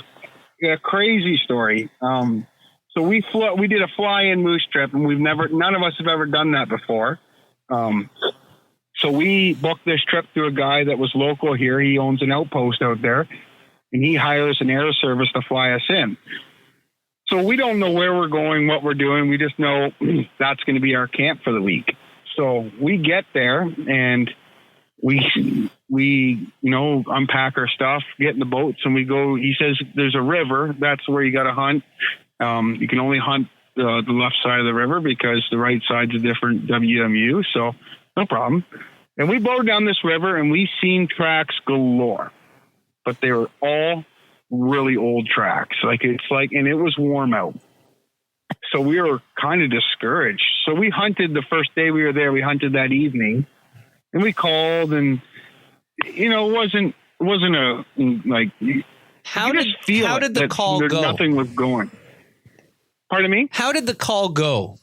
a crazy story. So we did a fly-in moose trip, and none of us have ever done that before. So we booked this trip through a guy that was local here. He owns an outpost out there, and he hires an air service to fly us in. So we don't know where we're going, what we're doing. We just know that's going to be our camp for the week. So we get there, and we unpack our stuff, get in the boats, and we go. He says there's a river. That's where you got to hunt. You can only hunt the left side of the river because the right side's a different WMU. So no problem. And we boated down this river, and we seen tracks galore, but they were all really old tracks. And it was warm out. So we were kind of discouraged. So we hunted the first day we were there. We hunted that evening, and we called, and it wasn't a like. How did the call go? Nothing was going. Pardon me? How did the call go?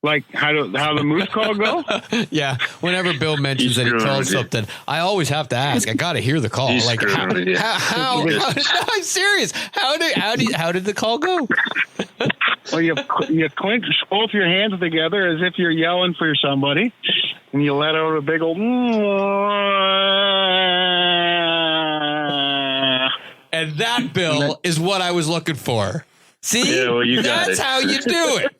Like how the moose call go? Yeah. Whenever Bill mentions that he called something, I always have to ask. I got to hear the call. Like how I'm serious. How did the call go? Well, you clench both your hands together as if you're yelling for somebody, and you let out a big old. And that, Bill, is what I was looking for. See, yeah, well, that's how you do it.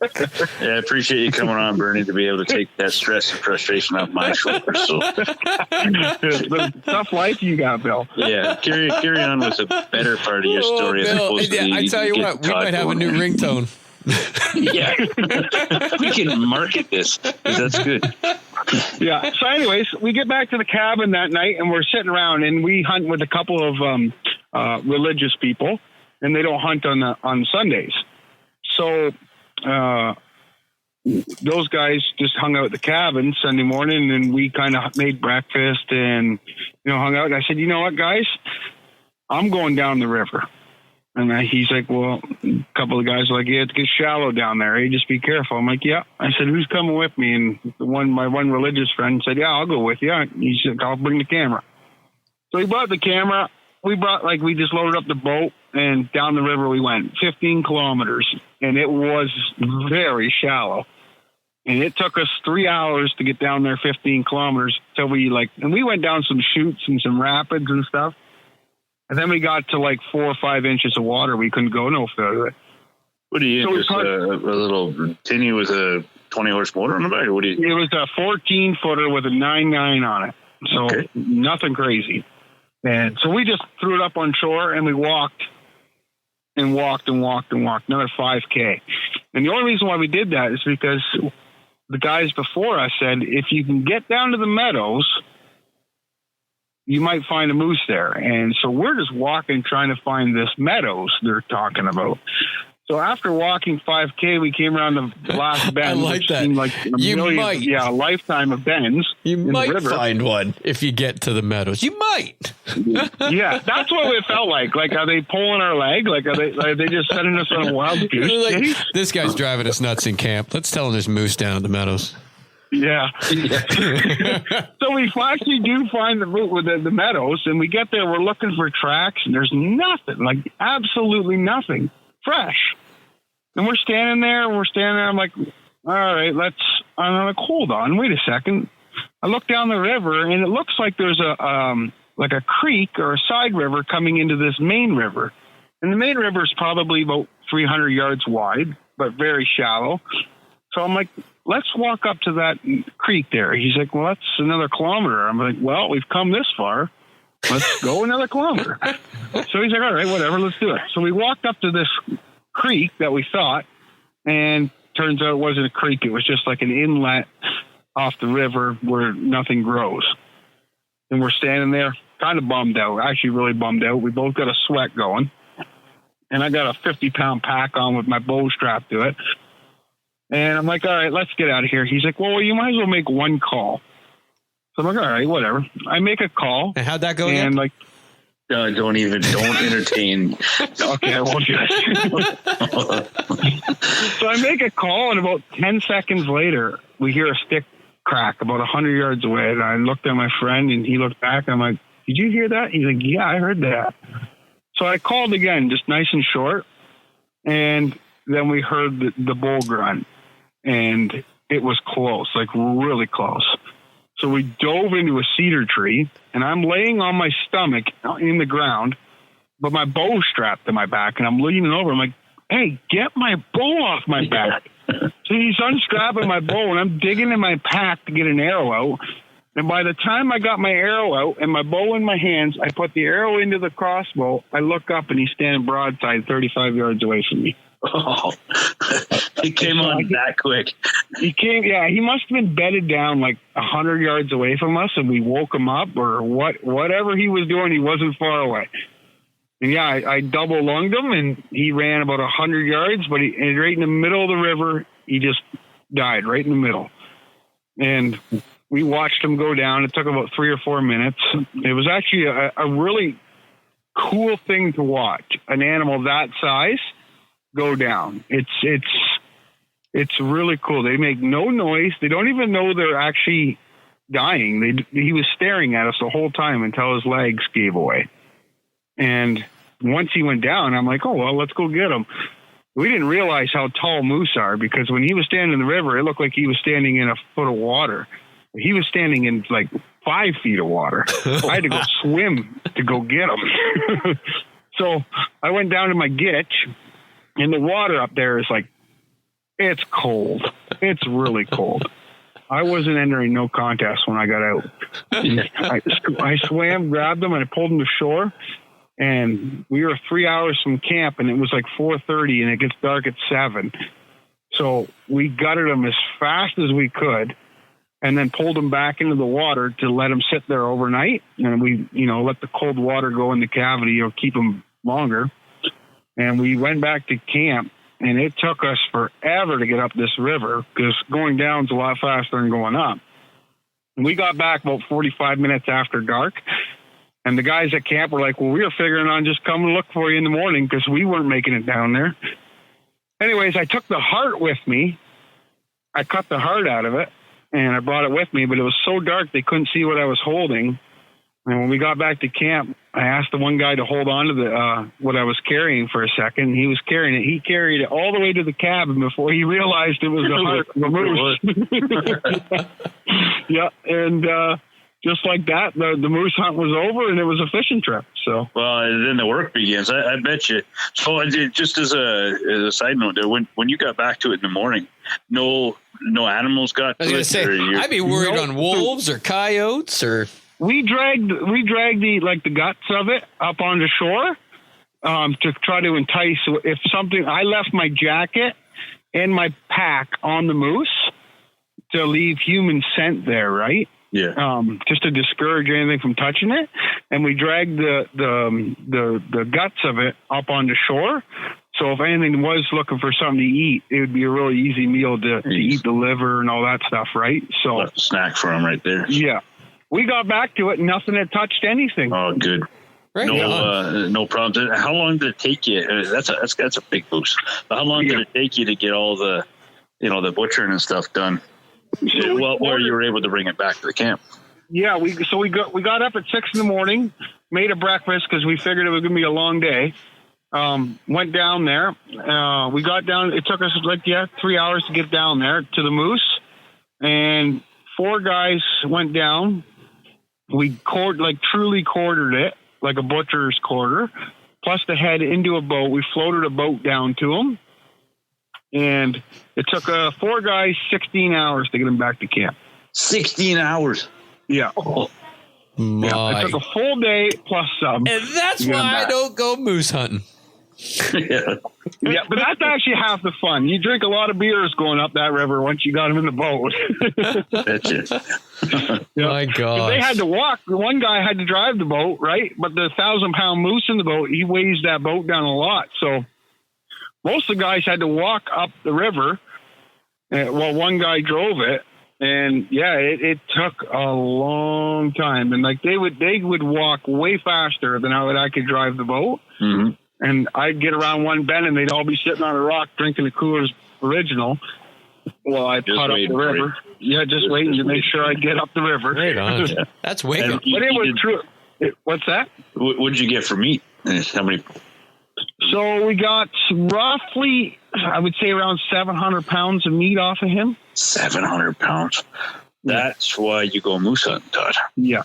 Yeah, I appreciate you coming on, Bernie, to be able to take that stress and frustration off my shoulders. So, the tough life you got, Bill. Yeah, carry on with the better part of your story. Bill, I tell you what, we might have a new ringtone. Yeah, we can market this. That's good. Yeah. So, anyways, we get back to the cabin that night, and we're sitting around, and we hunt with a couple of religious people. And they don't hunt on Sundays. So those guys just hung out at the cabin Sunday morning, and we kind of made breakfast and, hung out. And I said, you know what, guys? I'm going down the river. And he's like, well, a couple of guys are like, yeah, it gets shallow down there. Hey, just be careful. I'm like, yeah. I said, who's coming with me? And my one religious friend said, yeah, I'll go with you. He said, I'll bring the camera. So he brought the camera. We just loaded up the boat, and down the river we went 15 kilometers, and it was very shallow. And it took us 3 hours to get down there 15 kilometers till and we went down some chutes and some rapids and stuff. And then we got to 4 or 5 inches of water. We couldn't go no further. What do you just a little tinny with a 20 horse motor on the back? Or what do you? It was a 14 footer with a 9.9 on it. So Nothing crazy. And so we just threw it up on shore, and we walked another 5K. And the only reason why we did that is because the guys before us said, if you can get down to the meadows, you might find a moose there. And so we're just walking, trying to find this meadows they're talking about. So after walking 5K, we came around the last bend. I like that. Seemed like a lifetime of bends. You might find one if you get to the meadows. You might. Yeah, that's what it felt like. Like, are they pulling our leg? Like, are they just sending us on a wild goose chase? This guy's driving us nuts in camp. Let's tell him there's moose down at the meadows. Yeah. So we actually do find the meadows, and we get there. We're looking for tracks, and there's nothing. Absolutely nothing fresh. And we're standing there. I'm like, all right, I'm like, hold on, wait a second. I look down the river, and it looks like there's a creek or a side river coming into this main river. And the main river is probably about 300 yards wide, but very shallow. So I'm like, let's walk up to that creek there. He's like, well, that's another kilometer. I'm like, well, we've come this far. Let's go another kilometer. So he's like, all right, whatever, let's do it. So we walked up to this creek that we thought, and turns out it wasn't a creek. It was just like an inlet off the river where nothing grows. And we're standing there kind of bummed out, actually really bummed out. We both got a sweat going. And I got a 50-pound pack on with my bow strapped to it. And I'm like, all right, let's get out of here. He's like, well, you might as well make one call. So I'm like, all right, whatever. I make a call. And how'd that go again? Like, don't entertain. Okay, I won't do it. So I make a call, and about 10 seconds later, we hear a stick crack about 100 yards away. And I looked at my friend, and he looked back. And I'm like, did you hear that? He's like, yeah, I heard that. So I called again, just nice and short. And then we heard the bull grunt, and it was close, like really close. So we dove into a cedar tree, and I'm laying on my stomach in the ground, but my bow strapped to my back, and I'm leaning over. I'm like, hey, get my bow off my back. So he's unstrapping my bow, and I'm digging in my pack to get an arrow out. And by the time I got my arrow out and my bow in my hands, I put the arrow into the crossbow. I look up, and he's standing broadside 35 yards away from me. Oh, he came on that quick. He came, yeah. He must have been bedded down like 100 yards away from us, and we woke him up or whatever he was doing. He wasn't far away. And yeah, I double lunged him, and he ran about 100 yards, but and right in the middle of the river, he just died right in the middle. And we watched him go down. It took about 3 or 4 minutes. It was actually a really cool thing to watch. An animal that size go down. It's really cool. They make no noise. They don't even know they're actually dying. He was staring at us the whole time until his legs gave away. And once he went down, I'm like, oh, well, let's go get him. We didn't realize how tall moose are, because when he was standing in the river, it looked like he was standing in a foot of water. He was standing in like 5 feet of water. I had to go swim to go get him. So I went down to my gitch, and the water up there is like, it's cold. It's really cold. I wasn't entering no contest when I got out. I swam, grabbed him, and I pulled him to shore. And we were 3 hours from camp, and it was like 4:30, and it gets dark at 7. So we gutted him as fast as we could, and then pulled him back into the water to let him sit there overnight. And we, let the cold water go in the cavity or keep him longer. And we went back to camp, and it took us forever to get up this river, because going down is a lot faster than going up. And we got back about 45 minutes after dark. And the guys at camp were like, well, we were figuring on just coming to look for you in the morning, because we weren't making it down there. Anyways, I took the heart with me. I cut the heart out of it, and I brought it with me, but it was so dark they couldn't see what I was holding. And when we got back to camp, I asked the one guy to hold on to what I was carrying for a second. He was carrying it. He carried it all the way to the cabin before he realized it was the heart of a moose. Yeah, and just like that, the moose hunt was over, and it was a fishing trip. So, well, then the work begins. I bet you. So, just as a side note, there, when you got back to it in the morning, no animals got to it. I was going to say, I'd be worried on wolves or coyotes or. We dragged the guts of it up onto shore to try to entice. If something, I left my jacket and my pack on the moose to leave human scent there, right? Yeah. Just to discourage anything from touching it, and we dragged the guts of it up onto shore. So if anything was looking for something to eat, it would be a really easy meal to eat the liver and all that stuff, right? So left a snack for him right there. Yeah. We got back to it, and nothing had touched anything. Oh, good. Right. No problems. How long did it take you? That's a big boost. But how long did it take you to get all the, the butchering and stuff done? Where you were able to bring it back to the camp? Yeah, we got up at 6 a.m, made a breakfast because we figured it was going to be a long day. Went down there. We got down. It took us 3 hours to get down there to the moose, and 4 guys went down. We truly quartered it like a butcher's quarter, plus the head into a boat. We floated a boat down to them, and it took 4 guys 16 hours to get them back to camp. 16 hours. Yeah. Oh, yeah. It took a full day plus some. And that's why I don't go moose hunting. yeah. Yeah, but that's actually half the fun. You drink a lot of beers going up that river once you got them in the boat. That's it. My God. They had to walk. One guy had to drive the boat, right? But the 1,000-pound moose in the boat, he weighs that boat down a lot. So most of the guys had to walk up the river while one guy drove it. And yeah, it took a long time. And like they would walk way faster than I could drive the boat. Mm-hmm. And I'd get around one bend and they'd all be sitting on a rock drinking the Coors Original while I putt up the river. Yeah, just waiting to make sure I'd get up the river. Right on. That's way good. But it was true. What's that? What did you get for meat? How many? So we got roughly, I would say, around 700 pounds of meat off of him. 700 pounds. That's why you go moose hunting, Todd. Yeah.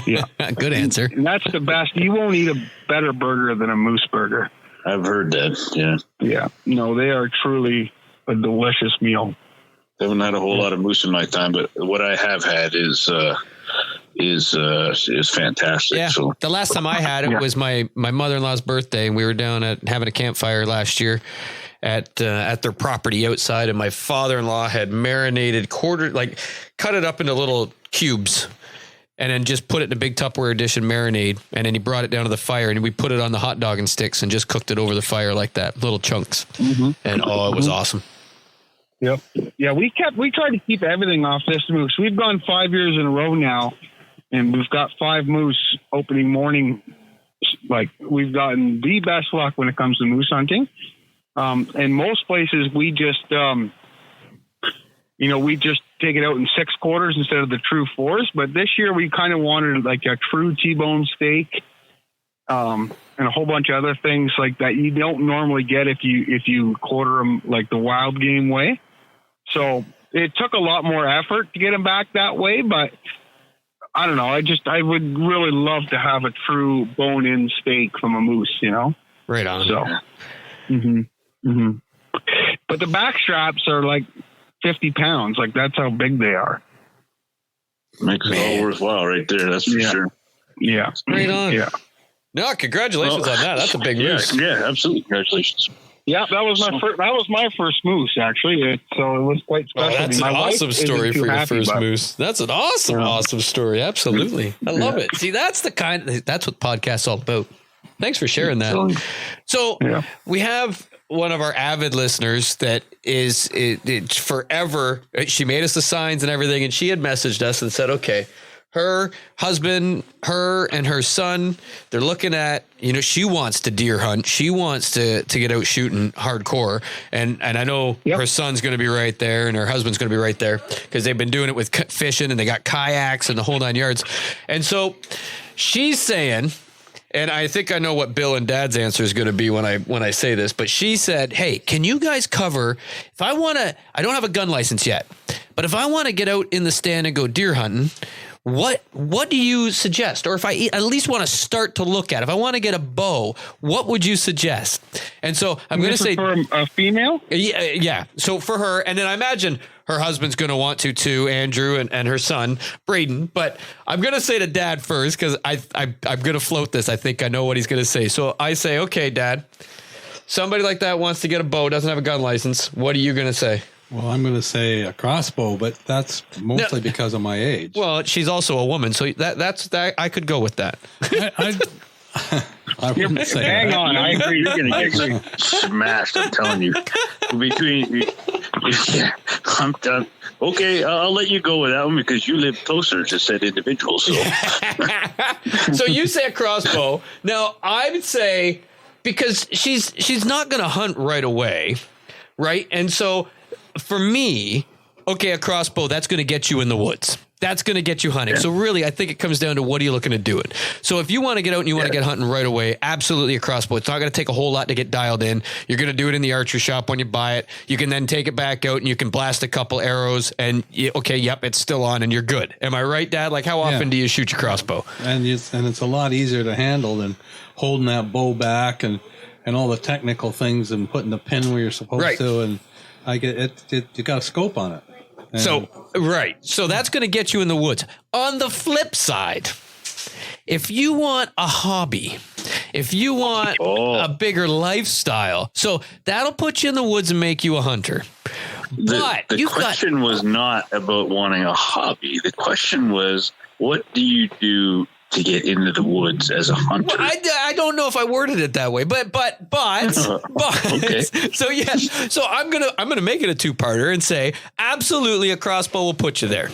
Yeah. Good answer. And that's the best. You won't eat a better burger than a moose burger. I've heard that. Yeah. Yeah. No, they are truly a delicious meal. I haven't had a whole lot of moose in my time, but what I have had is fantastic. Yeah. So the last time I had it was my mother-in-law's birthday, and we were down at having a campfire last year at their property outside, and my father-in-law had marinated cut it up into little cubes, and then just put it in a big Tupperware dish and marinade, and then he brought it down to the fire, and we put it on the hot dog and sticks and just cooked it over the fire like that, little chunks. Mm-hmm. And it was awesome. Yep. Yeah, we tried to keep everything off this moose. We've gone 5 years in a row now, and we've got 5 moose opening morning. Like, we've gotten the best luck when it comes to moose hunting. And most places we just take it out in 6 quarters instead of the true 4s. But this year we kind of wanted like a true T-bone steak, and a whole bunch of other things like that you don't normally get if you quarter them like the wild game way. So it took a lot more effort to get them back that way, but I don't know. I would really love to have a true bone-in steak from a moose, Right on. So, but the back straps are like 50 pounds. Like, that's how big they are. Makes it all worthwhile right there. That's for sure. Yeah. Right on. Yeah. No, congratulations on that. That's a big moose. Yeah, absolutely. Congratulations. Yeah, that was my first moose, actually. So it was quite special. That's an awesome story for your first moose. That's an awesome story. Absolutely. I love it. See, that's what podcast's all about. Thanks for sharing that. So we have one of our avid listeners that is forever. She made us the signs and everything, and she had messaged us and said, okay, her husband, her and her son, they're looking at, she wants to deer hunt. She wants to get out shooting hardcore. And I know her son's going to be right there and her husband's going to be right there because they've been doing it with fishing and they got kayaks and the whole 9 yards. And so she's saying, and I think I know what Bill and Dad's answer is going to be when I say this, but she said, hey, can you guys cover, if I don't have a gun license yet, but if I want to get out in the stand and go deer hunting, what do you suggest? Or if I at least want to start to look at, if I want to get a bow, what would you suggest? And so I'm going to say for a female. Yeah. So for her, and then I imagine her husband's going to want to too, Andrew and her son, Braden. But I'm going to say to Dad first, because I'm going to float this. I think I know what he's going to say. So I say, okay, Dad, somebody like that wants to get a bow, doesn't have a gun license. What are you going to say? Well, I'm going to say a crossbow, but that's mostly because of my age. Well, she's also a woman, so that's I could go with that. I wouldn't say hang that. on, I agree. You're going to get smashed, I'm telling you. I'm done. Okay, I'll let you go with that one because you live closer to said individual. So, so you say a crossbow. Now, I would say, because she's not going to hunt right away, right? And so for me, okay, a crossbow, that's going to get you in the woods. That's going to get you hunting. Yeah. So really, I think it comes down to what are you looking to do it. So if you want to get out and you want to get hunting right away, absolutely a crossbow. It's not going to take a whole lot to get dialed in. You're going to do it in the archery shop when you buy it. You can then take it back out and you can blast a couple arrows and it's still on and you're good. Am I right, Dad? Like how often do you shoot your crossbow? And it's a lot easier to handle than holding that bow back and all the technical things and putting the pin where you're supposed to. And I get it. You got a scope on it. So that's going to get you in the woods. On the flip side, if you want a hobby, if you want a bigger lifestyle, so that'll put you in the woods and make you a hunter. But the question was not about wanting a hobby. The question was, what do you do to get into the woods as a hunter? Well, I don't know if I worded it that way, but okay. So I'm gonna make it a two-parter and say absolutely a crossbow will put you there.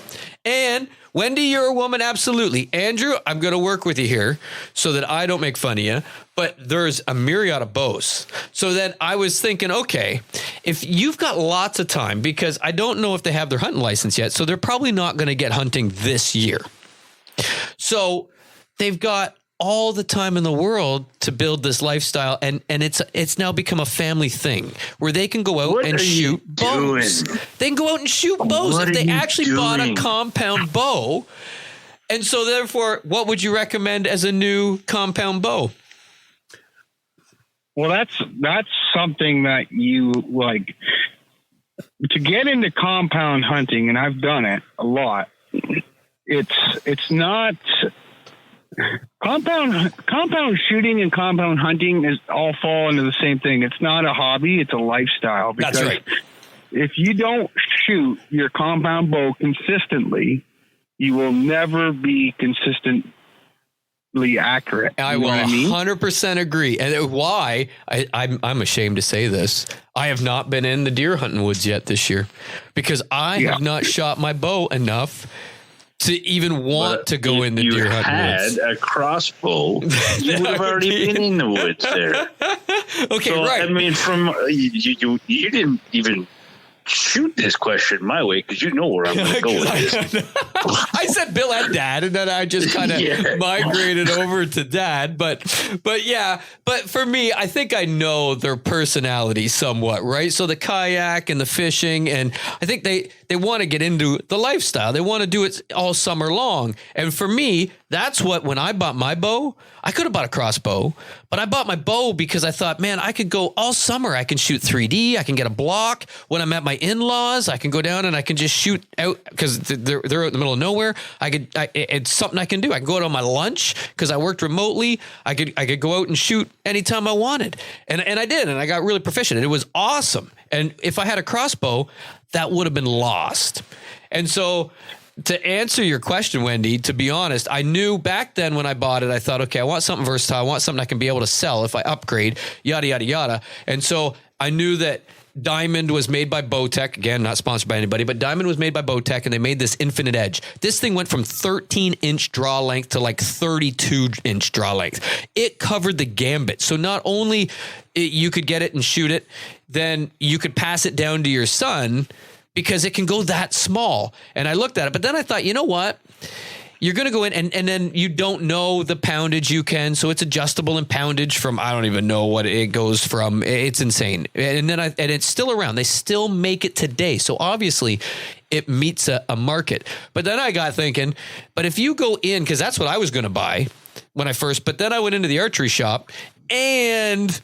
And Wendy, you're a woman, absolutely. Andrew, I'm gonna work with you here so that I don't make fun of you. But there's a myriad of bows. So then I was thinking, okay, if you've got lots of time, because I don't know if they have their hunting license yet, so they're probably not gonna get hunting this year. So they've got all the time in the world to build this lifestyle, and it's now become a family thing where they can go out and shoot bows. They can go out and shoot bows if they actually bought a compound bow. And so therefore, what would you recommend as a new compound bow? Well, that's something that you like to get into compound hunting, and I've done it a lot. It's not compound shooting and compound hunting is all fall into the same thing. It's not a hobby, it's a lifestyle. Because that's right. If you don't shoot your compound bow consistently, you will never be consistently accurate. I will 100% agree. And why I'm ashamed to say this. I have not been in the deer hunting woods yet this year because I have not shot my bow enough to even want to go in the deer hunting woods. If you had a crossbow, you would have already been in the woods there. Okay, so, right. I mean, from you didn't even shoot this question my way because you know where I'm going to go with this. I said Bill and Dad, and then I just kind of migrated over to Dad. But for me, I think I know their personality somewhat, right? So the kayak and the fishing, and I think they want to get into the lifestyle. They want to do it all summer long. And for me, that's what, when I bought my bow, I could have bought a crossbow, but I bought my bow because I thought, man, I could go all summer. I can shoot 3D. I can get a block. When I'm at my in-laws, I can go down and I can just shoot out because they're out in the middle of nowhere. It's something I can do. I can go out on my lunch because I worked remotely. I could go out and shoot anytime I wanted. And I did. And I got really proficient. And it was awesome. And if I had a crossbow, that would have been lost. And so, to answer your question, Wendy, to be honest, I knew back then when I bought it, I thought, okay, I want something versatile. I want something I can be able to sell if I upgrade, yada, yada, yada. And so I knew that Diamond was made by Bowtech. Again, not sponsored by anybody, but Diamond was made by Bowtech, and they made this Infinite Edge. This thing went from 13-inch draw length to like 32-inch draw length. It covered the gambit. So not only you could get it and shoot it, then you could pass it down to your son, because it can go that small. And I looked at it, but then I thought, you know what? You're going to go in and then you don't know the poundage you can. So it's adjustable in poundage from, I don't even know what it goes from. It's insane. And then and it's still around. They still make it today. So obviously it meets a market. But then I got thinking, but if you go in, because that's what I was going to buy when I first, but then I went into the archery shop and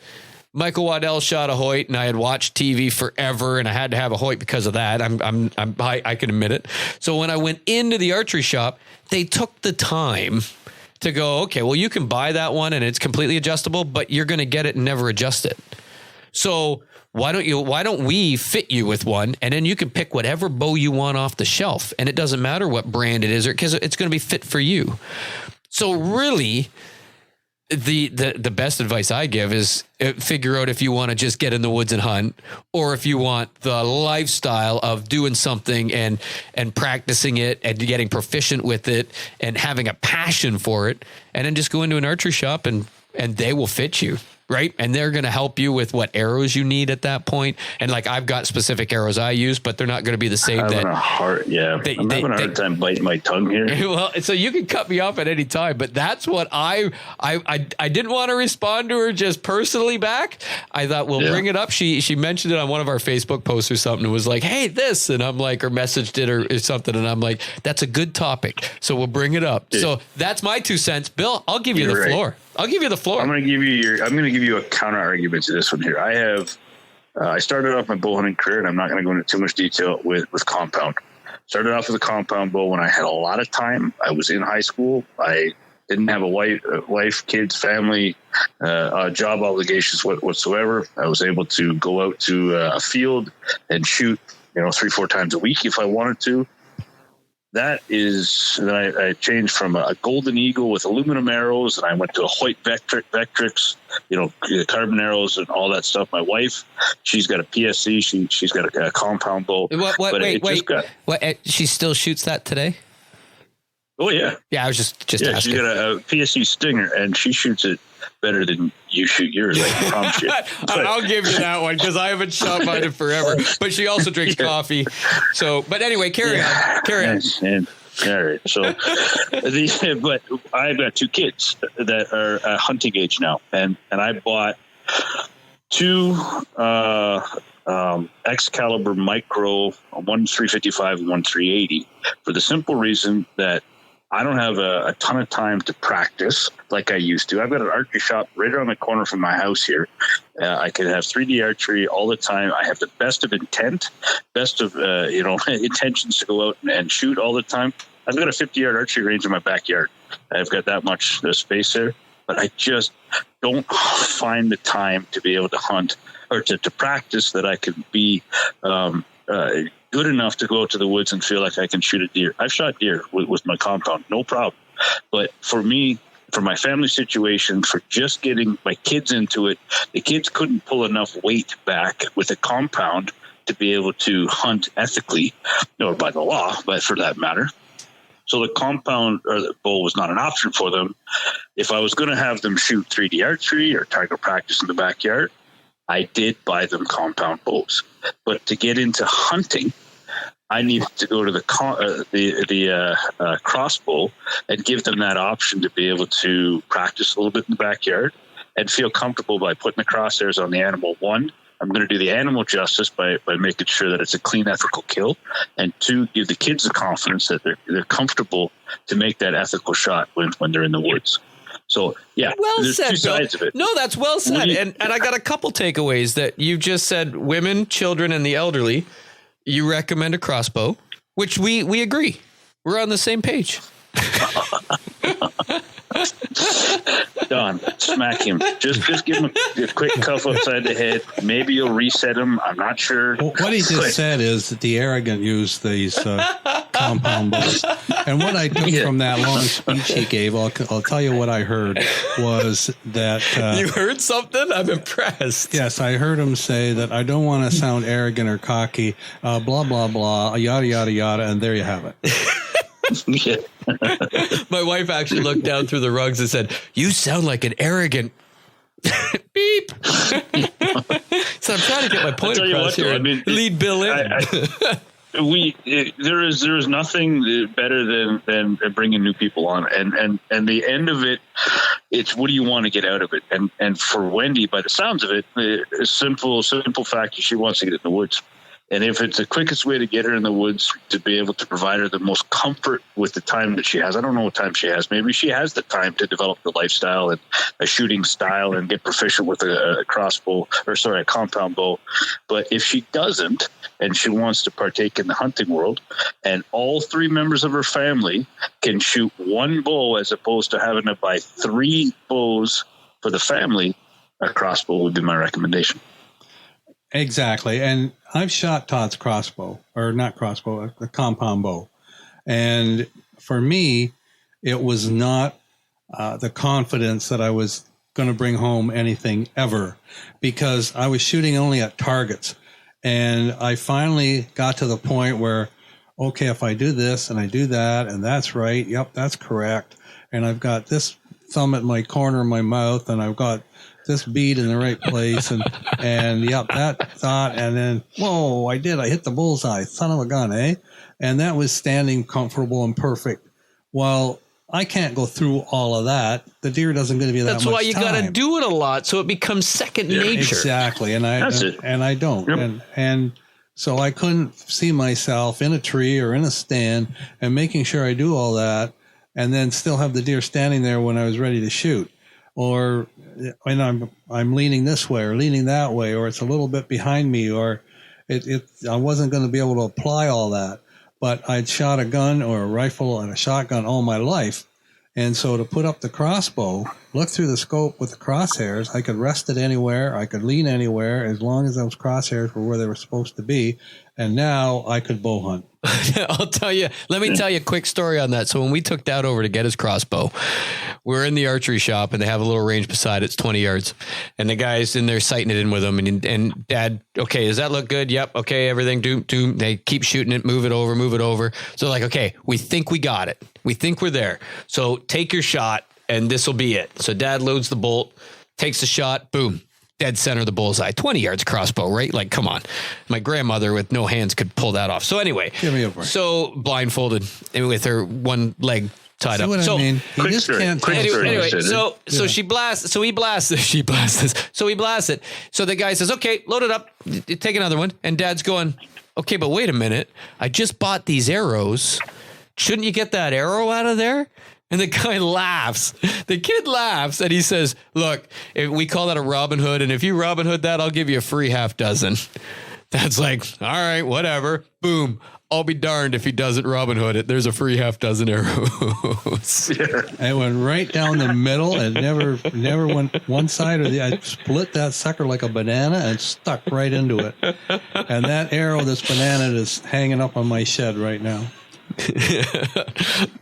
Michael Waddell shot a Hoyt, and I had watched TV forever, and I had to have a Hoyt because of that. I can admit it. So when I went into the archery shop, they took the time to go, okay, well, you can buy that one, and it's completely adjustable, but you're going to get it and never adjust it. So why don't we fit you with one, and then you can pick whatever bow you want off the shelf, and it doesn't matter what brand it is, because it's going to be fit for you. So really, the best advice I give is figure out if you want to just get in the woods and hunt, or if you want the lifestyle of doing something and practicing it and getting proficient with it and having a passion for it, and then just go into an archery shop and they will fit you. right? And they're going to help you with what arrows you need at that point. And like, I've got specific arrows I use, but they're not going to be the same. I'm having a hard time biting my tongue here. Well, so you can cut me off at any time, but that's what I didn't want to respond to her just personally back. I thought we'll bring it up. She mentioned it on one of our Facebook posts or something. It was like, hey, this, and I'm like, or messaged it or something, and I'm like, that's a good topic, so we'll bring it up. Yeah. So that's my 2 cents. Bill, I'll give you the floor. I'll give you the floor. I'm going to give you a counter argument to this one here. I started off my bow hunting career, and I'm not going to go into too much detail with compound. Started off with a compound bow when I had a lot of time. I was in high school. I didn't have a wife, kids, family, job obligations whatsoever. I was able to go out to a field and shoot, 3-4 times a week if I wanted to. Then I changed from a golden eagle with aluminum arrows, and I went to a Hoyt Vectrix, carbon arrows and all that stuff. My wife, she's got a PSC. She's got a compound bow. Wait. She still shoots that today? Oh yeah. Yeah, I was just asking. She's got a PSC Stinger, and she shoots it better than you shoot yours. I promise you. I'll give you that one because I haven't shot mine in forever. But she also drinks coffee. So, but anyway, carry on. And, all right. So, but I've got 2 kids that are at hunting age now, and I bought 2 Excalibur Micro, one 355 and one 380, for the simple reason that I don't have a ton of time to practice like I used to. I've got an archery shop right around the corner from my house here. I can have 3D archery all the time. I have the best of intentions to go out and shoot all the time. I've got a 50-yard archery range in my backyard. I've got that much space there, but I just don't find the time to be able to hunt or to practice that I could be good enough to go out to the woods and feel like I can shoot a deer. I've shot deer with my compound, no problem. But for me, for my family situation, for just getting my kids into it, the kids couldn't pull enough weight back with a compound to be able to hunt ethically, or by the law, but for that matter. So the compound or the bow was not an option for them. If I was going to have them shoot 3D archery or target practice in the backyard, I did buy them compound bows. But to get into hunting, I needed to go to the crossbow and give them that option to be able to practice a little bit in the backyard and feel comfortable by putting the crosshairs on the animal. 1, I'm going to do the animal justice by making sure that it's a clean, ethical kill, and 2, give the kids the confidence that they're comfortable to make that ethical shot when they're in the woods. So, yeah, there's said, 2 sides Bill. of it. No, that's well said. And I got a couple takeaways that you just said. Women, children, and the elderly, you recommend a crossbow, which we agree. We're on the same page. Don, smack him. Just give him a quick cuff upside the head. Maybe you'll reset him. I'm not sure. Well, what he just said is that the arrogant use these compound bows. And what I took from that long speech he gave, I'll tell you what I heard was that... you heard something? I'm impressed. Yes, I heard him say that I don't want to sound arrogant or cocky, blah, blah, blah, yada, yada, yada, and there you have it. My wife actually looked down through the rugs and said, "You sound like an arrogant beep." So I'm trying to get my point across here. Lead Bill in. There is nothing better than bringing new people on, and the end of it, it's what do you want to get out of it? And for Wendy, by the sounds of it, a simple fact is she wants to get in the woods. And if it's the quickest way to get her in the woods to be able to provide her the most comfort with the time that she has, I don't know what time she has. Maybe she has the time to develop the lifestyle and a shooting style and get proficient with a compound bow. But if she doesn't, and she wants to partake in the hunting world, and all 3 members of her family can shoot 1 bow as opposed to having to buy 3 bows for the family, a crossbow would be my recommendation. Exactly. And I've shot Todd's crossbow, or not crossbow, a compound bow. And for me, it was not the confidence that I was going to bring home anything ever, because I was shooting only at targets. And I finally got to the point where, okay, if I do this and I do that, and that's right, yep, that's correct. And I've got this thumb at my corner of my mouth, and I've got this bead in the right place, and yep, that thought, and then whoa, I hit the bullseye, son of a gun, eh? And that was standing comfortable and perfect. Well, I can't go through all of that. The deer doesn't going to be that much time. That's why you got to do it a lot, so it becomes second nature. Exactly, and I don't, Yep. and so I couldn't see myself in a tree or in a stand and making sure I do all that, and then still have the deer standing there when I was ready to shoot, or when I'm leaning this way or leaning that way, or it's a little bit behind me, or I wasn't going to be able to apply all that. But I'd shot a gun or a rifle and a shotgun all my life. And so to put up the crossbow, look through the scope with the crosshairs, I could rest it anywhere. I could lean anywhere as long as those crosshairs were where they were supposed to be. And now I could bow hunt. Let me tell you a quick story on that. So when we took Dad over to get his crossbow, we're in the archery shop and they have a little range beside it. It's 20 yards. And the guy's in there sighting it in with him. And Dad, okay, does that look good? Yep. Okay. Everything. Doom. They keep shooting it. Move it over. So like, okay, we think we got it. We think we're there. So take your shot and this will be it. So Dad loads the bolt, takes the shot, boom. Dead center of the bullseye, 20 yards crossbow, right? Like, come on. My grandmother with no hands could pull that off. So anyway, so blindfolded and with her one leg tied up. So I mean, he he blasts it. So the guy says, okay, load it up, take another one. And Dad's going, okay, but wait a minute. I just bought these arrows. Shouldn't you get that arrow out of there? And the guy laughs. The kid laughs and he says, look, we call that a Robin Hood. And if you Robin Hood that, I'll give you a free half dozen. That's like, all right, whatever. Boom. I'll be darned if he doesn't Robin Hood it. There's a free half dozen arrows. It went right down the middle and never went one side or the other. I split that sucker like a banana and stuck right into it. And that arrow, this banana, is hanging up on my shed right now.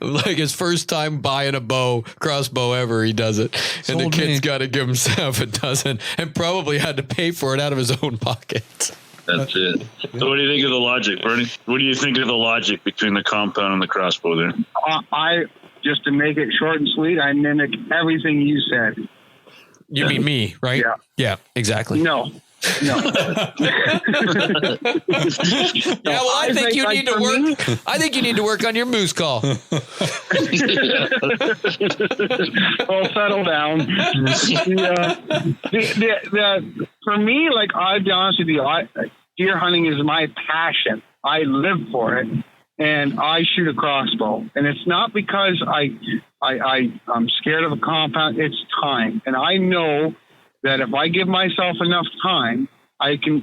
Like his first time buying a crossbow ever, he does it. And the kid's got to give himself a dozen and probably had to pay for it out of his own pocket. That's it. So what do you think of the logic, Bernie? What do you think of the logic between the compound and the crossbow there? I just to make it short and sweet, I mimic everything you said. You mean me, right? Yeah, exactly. No. Yeah, well, I think you need to work. I think you need to work on your moose call. Oh, settle down. For me, like, I'll be honest with you, deer hunting is my passion. I live for it, and I shoot a crossbow. And it's not because I'm scared of a compound. It's time, and I know that if I give myself enough time, I can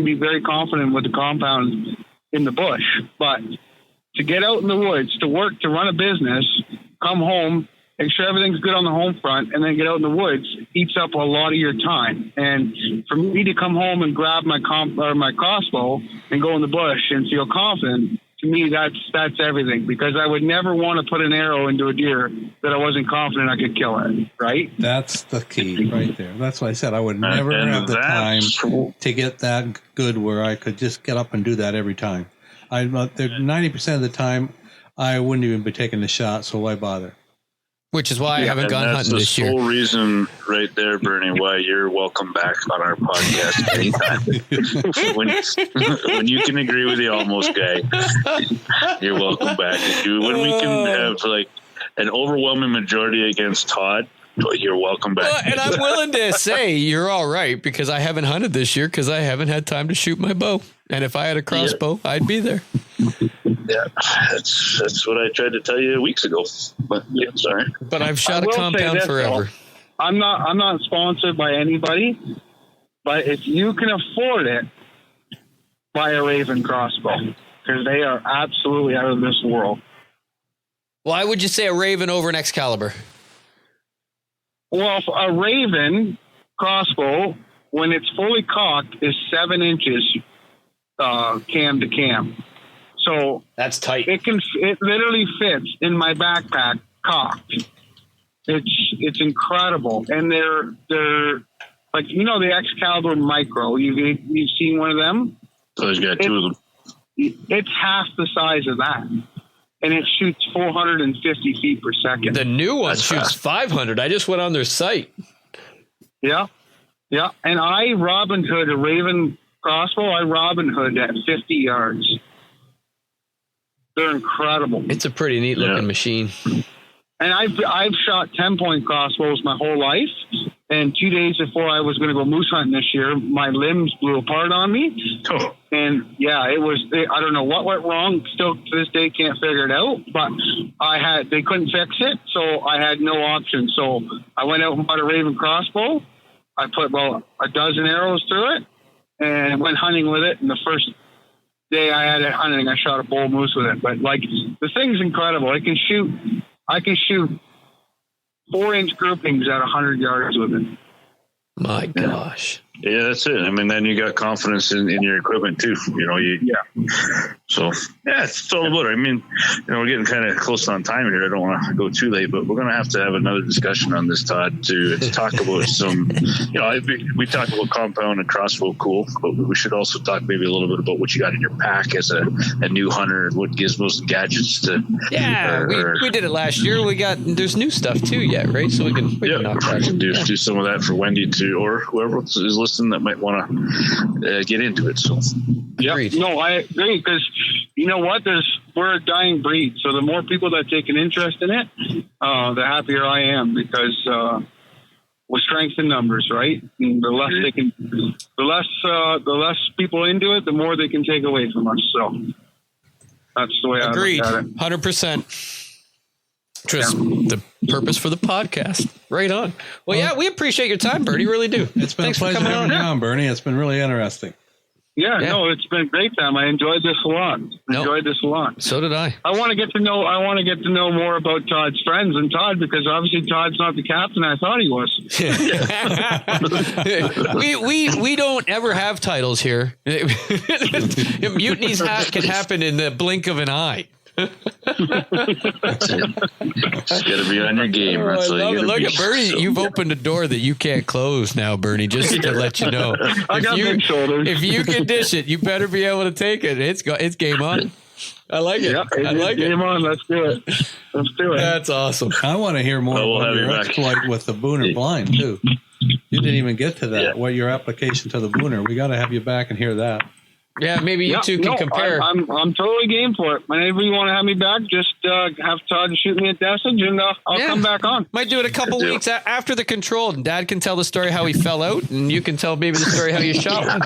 be very confident with the compound in the bush. But to get out in the woods, to work, to run a business, come home, make sure everything's good on the home front, and then get out in the woods eats up a lot of your time. And for me to come home and grab my crossbow and go in the bush and feel confident, to me, that's everything, because I would never want to put an arrow into a deer that I wasn't confident I could kill it, right? That's the key right there. That's what I said. I would never have the time to get that good where I could just get up and do that every time. 90% of the time, I wouldn't even be taking the shot, so why bother? Which is why I haven't gone hunting this year. That's the sole reason right there, Bernie, why you're welcome back on our podcast anytime. when you can agree with the almost guy, you're welcome back. When we can have like an overwhelming majority against Todd, you're welcome back. Well, and I'm willing to say you're all right, because I haven't hunted this year because I haven't had time to shoot my bow. And if I had a crossbow, I'd be there. Yeah, that's what I tried to tell you weeks ago. But yeah, sorry. But I've shot a compound forever. Though, I'm not sponsored by anybody, but if you can afford it, buy a Raven crossbow, because they are absolutely out of this world. Why would you say a Raven over an Excalibur? Well, a Raven crossbow, when it's fully cocked, is 7 inches cam to cam. So that's tight. It literally fits in my backpack cocked. It's incredible, and they're like, you know, the Excalibur Micro. You've seen one of them? So he's got 2 of them. It's half the size of that, and it shoots 450 feet per second. The new one shoots 500. I just went on their site. Yeah. Yeah. And I Robin Hood a Raven crossbow. I Robin Hood at 50 yards. They're incredible. It's a pretty neat looking machine. And I've shot 10-point crossbows my whole life. And 2 days before I was going to go moose hunting this year, my limbs blew apart on me. Oh. And yeah, I don't know what went wrong. Still to this day can't figure it out. But they couldn't fix it, so I had no option. So I went out and bought a Raven crossbow. I put about a dozen arrows through it and went hunting with it. And the first day I had it hunting, I shot a bull moose with it. But like, the thing's incredible. I can shoot 4-inch groupings at 100 yards with it. My gosh. Yeah, that's it. I mean, then you got confidence in your equipment too. So yeah, it's all about it. I mean, we're getting kind of close on time here. I don't want to go too late, but we're going to have another discussion on this, Todd, to talk about some, we talked about compound and crossbow, cool, but we should also talk maybe a little bit about what you got in your pack as a new hunter and what gizmos and gadgets to. Yeah, we did it last year. There's new stuff too yet, right? So we can knock that. We can do some of that for Wendy too, or whoever is listening that might want to get into it. So yeah, no, I agree, because you know what? We're a dying breed. So the more people that take an interest in it, the happier I am, because with strength in numbers, right? And the less people into it, the more they can take away from us. So that's the way I look at it. 100%. Which was the purpose for the podcast. Right on. Well, we appreciate your time, Bernie. Really do. It's been a pleasure having you on, Bernie. It's been really interesting. Yeah, no, it's been a great time. I enjoyed this a lot. So did I. I want to get to know more about Todd's friends and Todd, because obviously Todd's not the captain I thought he was. we don't ever have titles here. Mutinies can happen in the blink of an eye. That's it. Got to be on your game. Look at Bernie. You've opened a door that you can't close now, Bernie, just to let you know. I got big shoulders. If you can dish it, you better be able to take it. It's game on. I like it. Yep, game on. Let's do it. That's awesome. I want to hear more about your exploit with the Booner blind, too. You didn't even get to that. Yeah. What your application to the Booner. We got to have you back and hear that. Yeah, maybe you two can compare. I'm totally game for it. Whenever you want to have me back, just have Todd shoot me a message, and I'll come back on. Might do it a couple weeks after the control, and Dad can tell the story how he fell out, and you can tell maybe the story how you shot one.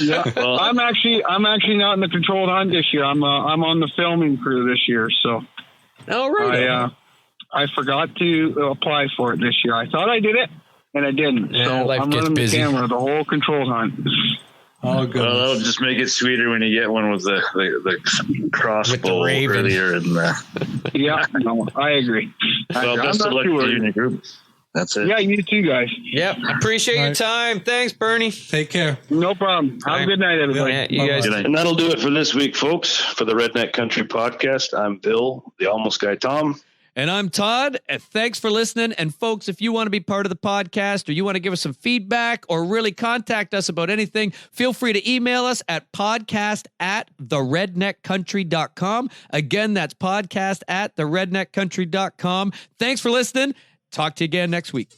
Yeah, well, I'm actually not in the controlled hunt this year. I'm on the filming crew this year, so. Oh, right. I forgot to apply for it this year. I thought I did it, and I didn't. Yeah, so I'm running the camera the whole controlled hunt. Oh, good. Well, that'll just make it sweeter when you get one with the crossbow earlier in there. Yeah, no, I agree. Well, best of luck to you and your group. That's it. Yeah, you too, guys. Yep. Appreciate your time. Thanks, Bernie. Take care. No problem. Have a good night, everybody. Yeah, you guys. And that'll do it for this week, folks. For the Redneck Country Podcast, I'm Bill, the Almost Guy Tom. And I'm Todd. Thanks for listening. And folks, if you want to be part of the podcast, or you want to give us some feedback, or really contact us about anything, feel free to email us at podcast@theredneckcountry.com. Again, that's podcast@theredneckcountry.com. Thanks for listening. Talk to you again next week.